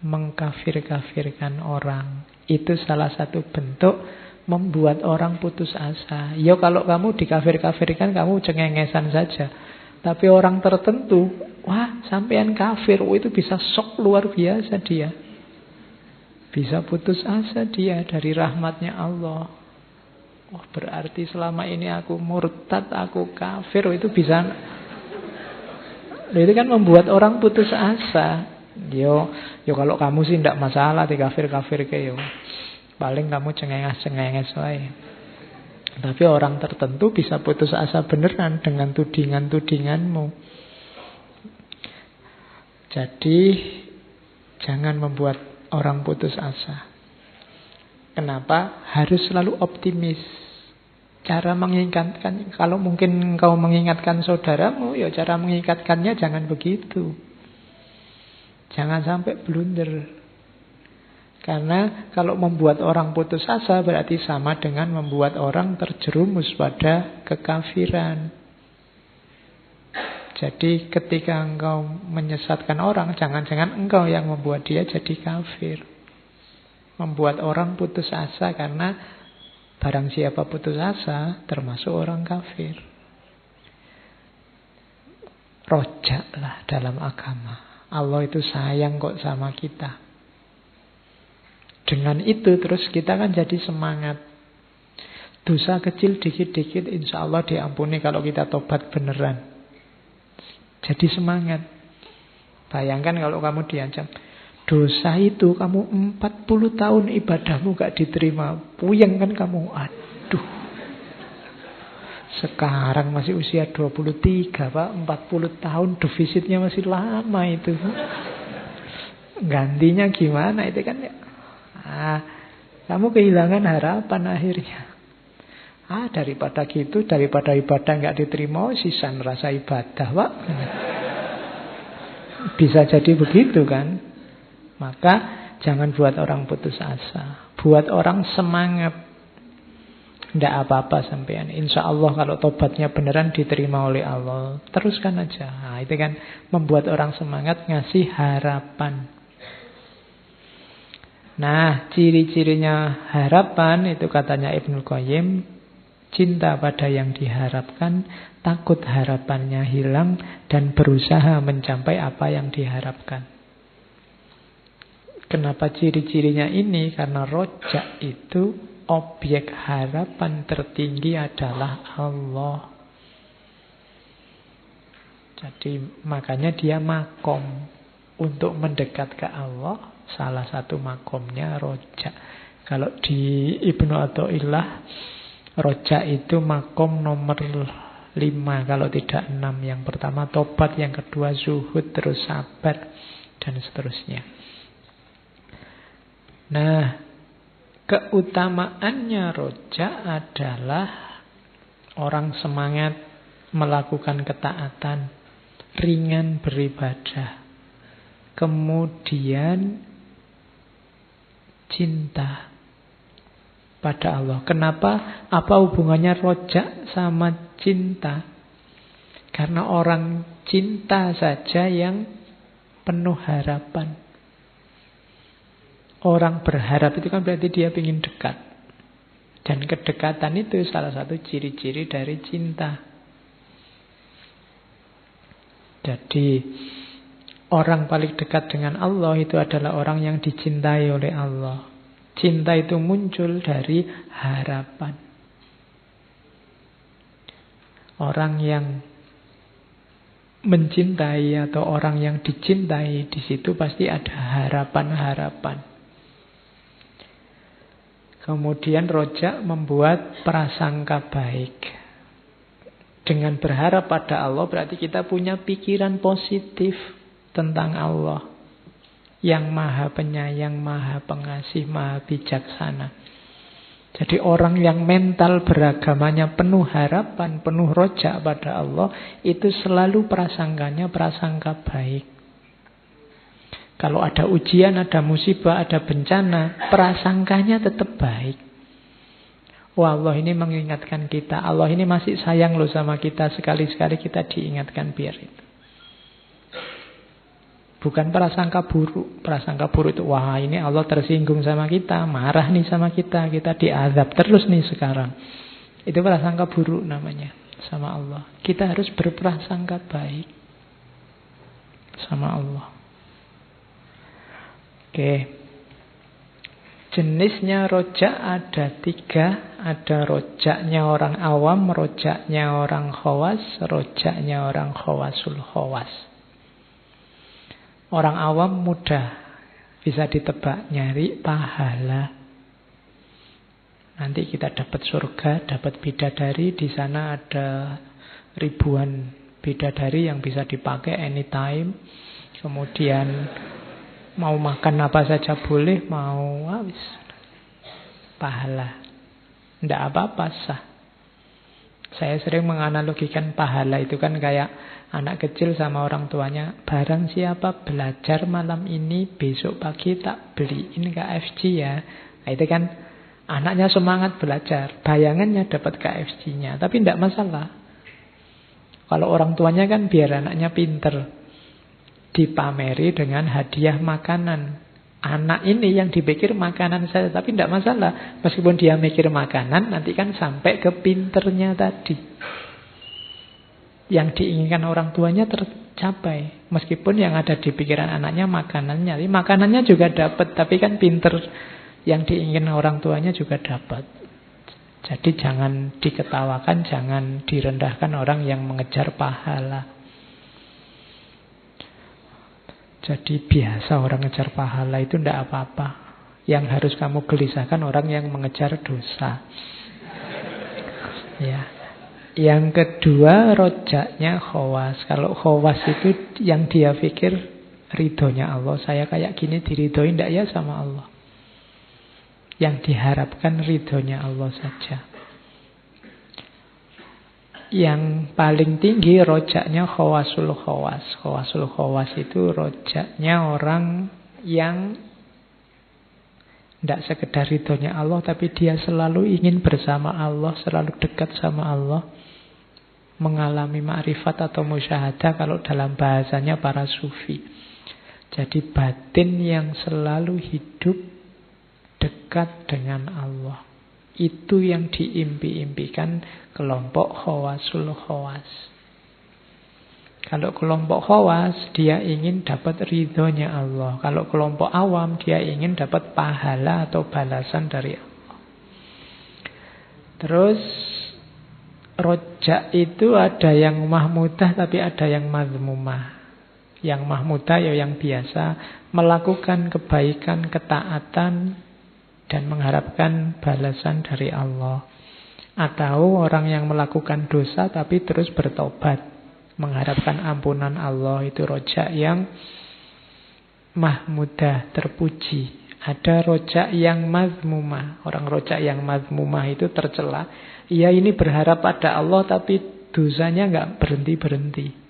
mengkafir-kafirkan orang. Itu salah satu bentuk membuat orang putus asa. Ya kalau kamu dikafir-kafirkan kamu cengengesan saja. Tapi orang tertentu, wah sampean kafir, itu bisa shock luar biasa dia. Bisa putus asa dia dari rahmatnya Allah. Oh berarti selama ini aku murtad, aku kafir, itu bisa. Itu kan membuat orang putus asa. Yo kalau kamu sih tidak masalah dikafir-kafir ke yo. Paling kamu cengenges-cengenges wae. Tapi orang tertentu bisa putus asa beneran dengan tudingan-tudinganmu. Jadi jangan membuat orang putus asa. Kenapa? Harus selalu optimis. Cara mengingatkan, kalau mungkin engkau mengingatkan saudaramu, ya cara mengingatkannya jangan begitu. Jangan sampai blunder. Karena kalau membuat orang putus asa berarti sama dengan membuat orang terjerumus pada kekafiran. Jadi ketika engkau menyesatkan orang, jangan-jangan engkau yang membuat dia jadi kafir. Membuat orang putus asa karena barang siapa putus asa termasuk orang kafir. Rojaklah dalam agama. Allah itu sayang kok sama kita. Dengan itu terus kita kan jadi semangat. Dosa kecil dikit-dikit insya Allah diampuni kalau kita tobat beneran. Jadi semangat. Bayangkan kalau kamu diancam, dosa itu kamu 40 tahun ibadahmu gak diterima. Puyeng kan kamu. Aduh. Sekarang masih usia 23, Pak. 40 tahun defisitnya masih lama itu. Gantinya gimana itu kan ya. Kamu kehilangan harapan akhirnya. Daripada gitu, daripada ibadah nggak diterima, sisa rasa ibadah, Pak. Bisa jadi begitu kan. Maka jangan buat orang putus asa. Buat orang semangat. Tidak apa-apa sampean. Insya Allah kalau tobatnya beneran diterima oleh Allah, teruskan aja. Itu kan membuat orang semangat, ngasih harapan. Nah, ciri-cirinya harapan itu katanya Ibnu Qayyim, cinta pada yang diharapkan, takut harapannya hilang, dan berusaha mencapai apa yang diharapkan. Kenapa ciri-cirinya ini? Karena rojak itu objek harapan tertinggi adalah Allah. Jadi makanya dia makom. Untuk mendekat ke Allah, salah satu makomnya rojak. Kalau di Ibnu Athaillah, rojak itu makom nomor 5, kalau tidak 6. Yang pertama tobat, yang kedua zuhud, terus sabar, dan seterusnya. Nah, keutamaannya rojak adalah orang semangat melakukan ketaatan, ringan beribadah, kemudian cinta pada Allah. Kenapa? Apa hubungannya rojak sama cinta? Karena orang cinta saja yang penuh harapan. Orang berharap itu kan berarti dia ingin dekat. Dan kedekatan itu salah satu ciri-ciri dari cinta. Jadi orang paling dekat dengan Allah itu adalah orang yang dicintai oleh Allah. Cinta itu muncul dari harapan. Orang yang mencintai atau orang yang dicintai, di situ pasti ada harapan-harapan. Kemudian rojak membuat prasangka baik. Dengan berharap pada Allah berarti kita punya pikiran positif tentang Allah yang maha penyayang, maha pengasih, maha bijaksana. Jadi orang yang mental beragamanya penuh harapan, penuh rojak pada Allah, itu selalu prasangkanya prasangka baik. Kalau ada ujian, ada musibah, ada bencana, prasangkanya tetap baik. Wah, Allah ini mengingatkan kita. Allah ini masih sayang loh sama kita. Sekali-sekali kita diingatkan biar itu. Bukan prasangka buruk. Prasangka buruk itu, wah ini Allah tersinggung sama kita. Marah nih sama kita. Kita diazab terus nih sekarang. Itu prasangka buruk namanya sama Allah. Kita harus berprasangka baik sama Allah. Oke. Jenisnya rojak ada 3. Ada rojaknya orang awam, rojaknya orang khawas, rojaknya orang khawasul khawas. Orang awam mudah bisa ditebak, nyari pahala. Nanti kita dapat surga, dapat bidadari. Di sana ada ribuan bidadari yang bisa dipakai anytime. Kemudian mau makan apa saja boleh, mau habis pahala. Tidak apa-apa, sah. Saya sering menganalogikan pahala itu kan kayak anak kecil sama orang tuanya. Barang siapa belajar malam ini, besok pagi tak beliin KFC ya. Nah, itu kan anaknya semangat belajar, bayangannya dapat KFC-nya. Tapi tidak masalah. Kalau orang tuanya kan biar anaknya pinter, dipameri dengan hadiah makanan. Anak ini yang dipikir makanan saja, tapi tidak masalah. Meskipun dia mikir makanan, nanti kan sampai ke pinternya tadi. Yang diinginkan orang tuanya tercapai. Meskipun yang ada di pikiran anaknya makanannya. Tapi makanannya juga dapat, tapi kan pinter. Yang diinginkan orang tuanya juga dapat. Jadi jangan diketawakan, jangan direndahkan orang yang mengejar pahala. Jadi biasa orang ngejar pahala itu tidak apa-apa. Yang harus kamu gelisahkan orang yang mengejar dosa. Ya. Yang kedua rojaknya khawas. Kalau khawas itu yang dia pikir ridhonya Allah. Saya kayak gini diridhoi enggak ya sama Allah. Yang diharapkan ridhonya Allah saja. Yang paling tinggi rojaknya khawasul khawas. Khawasul khawas itu rojaknya orang yang tidak sekedar ridhonya Allah, tapi dia selalu ingin bersama Allah, selalu dekat sama Allah, mengalami ma'rifat atau musyahadah kalau dalam bahasanya para sufi. Jadi batin yang selalu hidup dekat dengan Allah. Itu yang diimpi-impikan kelompok khawasul khawas. Kalau kelompok khawas, dia ingin dapat ridhonya Allah. Kalau kelompok awam, dia ingin dapat pahala atau balasan dari Allah. Terus rojak itu ada yang mahmudah tapi ada yang mazmumah. Yang mahmudah ya yang biasa melakukan kebaikan, ketaatan dan mengharapkan balasan dari Allah. Atau orang yang melakukan dosa tapi terus bertobat, mengharapkan ampunan Allah. Itu rojak yang mahmudah, terpuji. Ada rojak yang mazmumah. Orang rojak yang mazmumah itu tercela. Ia ini berharap pada Allah tapi dosanya nggak berhenti-berhenti.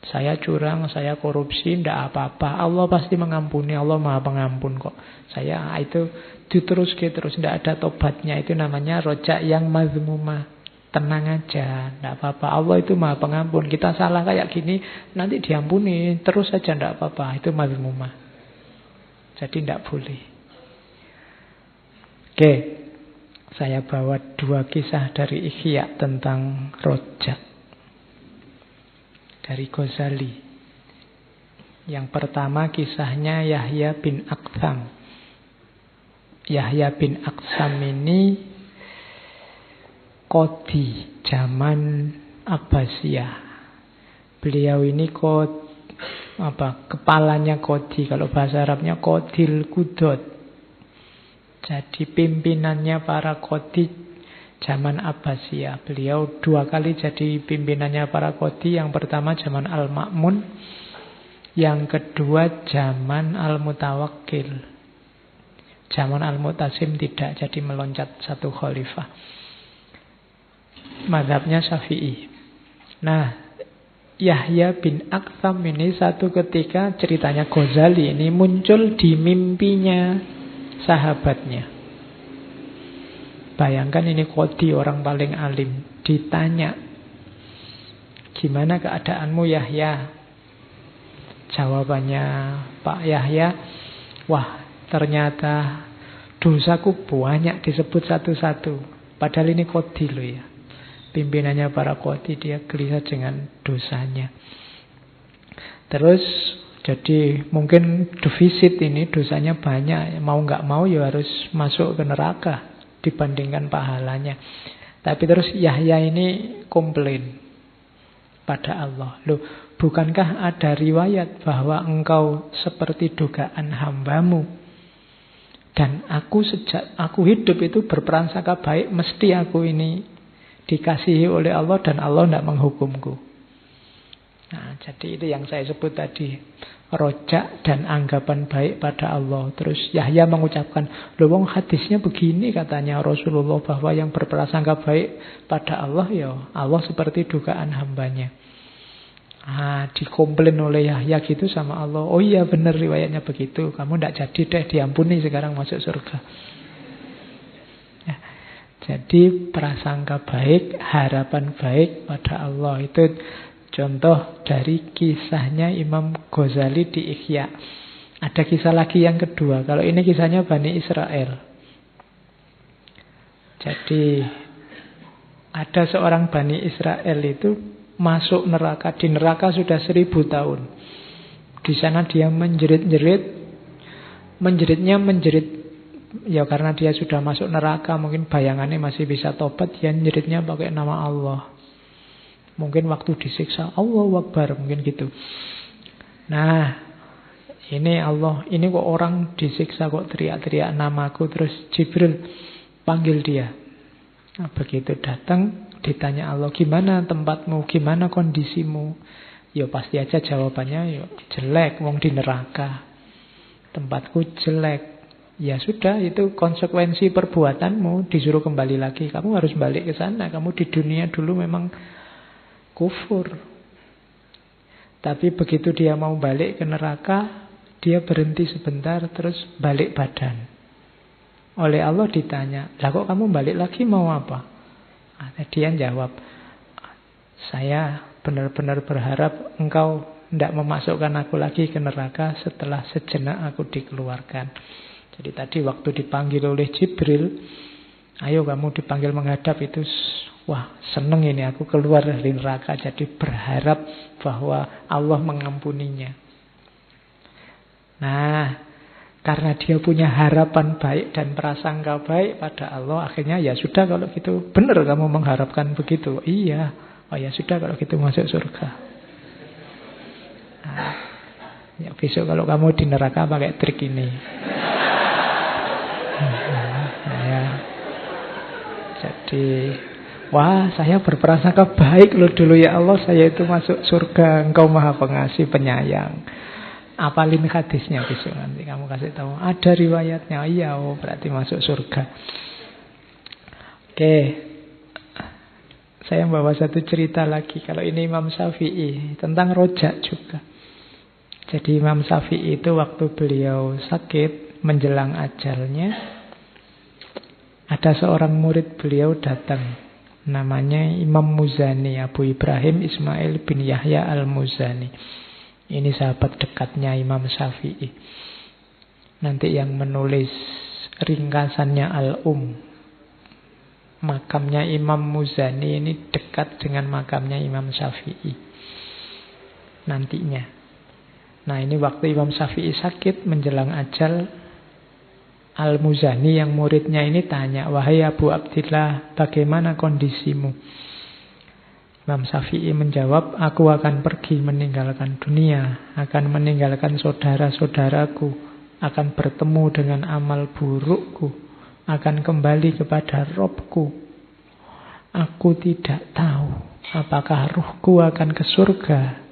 Saya curang, saya korupsi, tidak apa-apa. Allah pasti mengampuni, Allah maha pengampun kok. Saya itu terus, tidak ada tobatnya. Itu namanya rojak yang mazmumah. Tenang aja, tidak apa-apa. Allah itu maha pengampun. Kita salah kayak gini, nanti diampuni. Terus saja, tidak apa-apa. Itu mazmumah. Jadi tidak boleh. Oke, saya bawa 2 kisah dari Ihya tentang rojak. Dari Ghazali. Yang pertama kisahnya Yahya bin Aqsam. Yahya bin Aqsam ini qadhi zaman Abbasiyah. Beliau ini kepalanya qadhi. Kalau bahasa Arabnya qadhil qudot. Jadi pimpinannya para qadhi zaman Abbasiyah. Beliau 2 kali jadi pimpinannya para qadhi. Yang pertama zaman Al-Ma'mun, yang kedua zaman Al-Mutawakkil. Zaman Al-Mu'tasim tidak, jadi meloncat 1 khalifah. Mazhabnya Syafi'i. Nah, Yahya bin Aqsam ini satu ketika ceritanya Ghazali ini muncul di mimpinya sahabatnya. Bayangkan ini qadhi, orang paling alim. Ditanya, gimana keadaanmu Yahya? Jawabannya Pak Yahya, wah ternyata dosaku banyak disebut satu-satu. Padahal ini qadhi loh ya. Pimpinannya para qadhi, dia gelisah dengan dosanya. Terus jadi mungkin defisit ini, dosanya banyak. Mau nggak mau ya harus masuk ke neraka dibandingkan pahalanya. Tapi terus Yahya ini komplain pada Allah. Loh, bukankah ada riwayat bahwa engkau seperti dugaan hambamu? Dan aku sejak aku hidup itu berprasangka baik, mesti aku ini dikasihi oleh Allah dan Allah tidak menghukumku. Nah, jadi itu yang saya sebut tadi, rojak dan anggapan baik pada Allah. Terus Yahya mengucapkan, loh wong hadisnya begini katanya Rasulullah, bahwa yang berprasangka baik pada Allah, ya Allah seperti dugaan hambanya. Dikomplain oleh Yahya gitu sama Allah. Oh iya benar riwayatnya begitu, kamu tidak jadi deh, diampuni sekarang masuk surga. Ya, jadi prasangka baik, harapan baik pada Allah. Itu contoh dari kisahnya Imam Ghazali di Ihya. Ada kisah lagi yang kedua. Kalau ini kisahnya Bani Israel. Jadi ada seorang Bani Israel itu masuk neraka. Di neraka sudah 1000 tahun. Di sana dia menjerit-jerit. Menjeritnya ya karena dia sudah masuk neraka, mungkin bayangannya masih bisa tobat. Dia menjeritnya pakai nama Allah. Mungkin waktu disiksa, Allahu Akbar, mungkin gitu. Nah, ini Allah, ini kok orang disiksa kok teriak-teriak namaku. Terus Jibril panggil dia. Nah, begitu datang, ditanya Allah, gimana tempatmu, gimana kondisimu? Ya pasti aja jawabannya ya jelek, wong di neraka. Tempatku jelek. Ya sudah, itu konsekuensi perbuatanmu, disuruh kembali lagi. Kamu harus balik ke sana. Kamu di dunia dulu memang kufur. Tapi begitu dia mau balik ke neraka, dia berhenti sebentar, terus balik badan. Oleh Allah ditanya, lah kok kamu balik lagi mau apa? Dia jawab, saya benar-benar berharap engkau tidak memasukkan aku lagi ke neraka setelah sejenak aku dikeluarkan. Jadi tadi waktu dipanggil oleh Jibril, ayo kamu dipanggil menghadap itu, wah seneng ini aku keluar dari neraka. Jadi berharap bahwa Allah mengampuninya. Nah, karena dia punya harapan baik dan prasangka baik pada Allah, akhirnya ya sudah kalau gitu, benar kamu mengharapkan begitu. Iya, oh ya sudah kalau gitu masuk surga. Nah, ya besok kalau kamu di neraka pakai trik ini. Ya. Jadi, wah saya berprasangka baik loh dulu ya Allah, saya itu masuk surga, Engkau Maha Pengasih Penyayang. Apalin hadisnya besok nanti kamu kasih tahu. Ada riwayatnya, iya, oh berarti masuk surga. Oke, saya bawa satu cerita lagi. Kalau ini Imam Syafi'i tentang rojak juga. Jadi Imam Syafi'i itu waktu beliau sakit menjelang ajalnya, ada seorang murid beliau datang, namanya Imam Muzani, Abu Ibrahim Ismail bin Yahya al-Muzani. Ini sahabat dekatnya Imam Syafi'i. Nanti yang menulis ringkasannya Al-Um. Makamnya Imam Muzani ini dekat dengan makamnya Imam Syafi'i nantinya. Nah ini waktu Imam Syafi'i sakit menjelang ajal, Al-Muzani yang muridnya ini tanya, wahai Abu Abdillah, bagaimana kondisimu? Imam Syafi'i menjawab, aku akan pergi meninggalkan dunia, akan meninggalkan saudara-saudaraku, akan bertemu dengan amal burukku, akan kembali kepada Robku. Aku tidak tahu apakah ruhku akan ke surga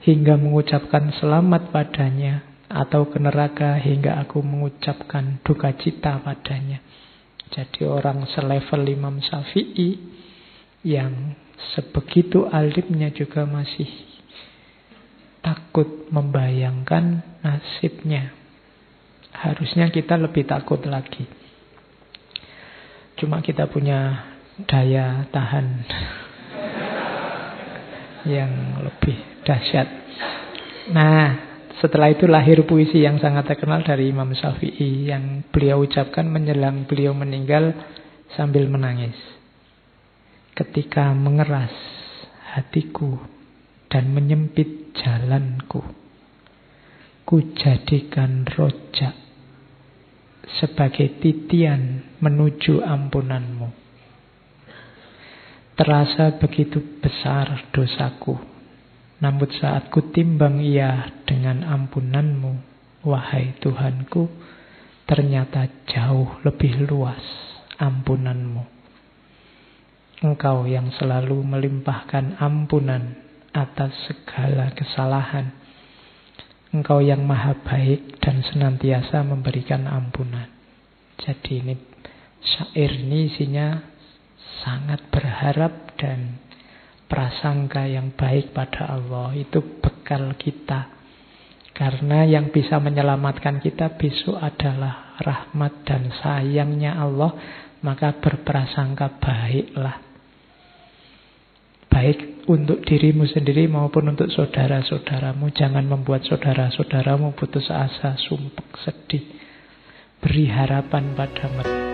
hingga mengucapkan selamat padanya, atau ke neraka hingga aku mengucapkan duka cita padanya. Jadi orang selevel Imam Syafi'i yang sebegitu alimnya juga masih takut membayangkan nasibnya. Harusnya kita lebih takut lagi. Cuma kita punya daya tahan yang lebih dahsyat. Nah, setelah itu lahir puisi yang sangat terkenal dari Imam Syafi'i yang beliau ucapkan menjelang beliau meninggal sambil menangis. Ketika mengeras hatiku dan menyempit jalanku, ku jadikan rojak sebagai titian menuju ampunanmu. Terasa begitu besar dosaku, namun saat ku timbang ia dengan ampunanmu, wahai Tuhanku, ternyata jauh lebih luas ampunanmu. Engkau yang selalu melimpahkan ampunan atas segala kesalahan. Engkau yang maha baik dan senantiasa memberikan ampunan. Jadi ini syair ini isinya sangat berharap dan prasangka yang baik pada Allah. Itu bekal kita. Karena yang bisa menyelamatkan kita besok adalah rahmat dan sayangnya Allah. Maka berprasangka baiklah. Baik untuk dirimu sendiri maupun untuk saudara-saudaramu. Jangan membuat saudara-saudaramu putus asa, sumpek, sedih. Beri harapan pada mereka.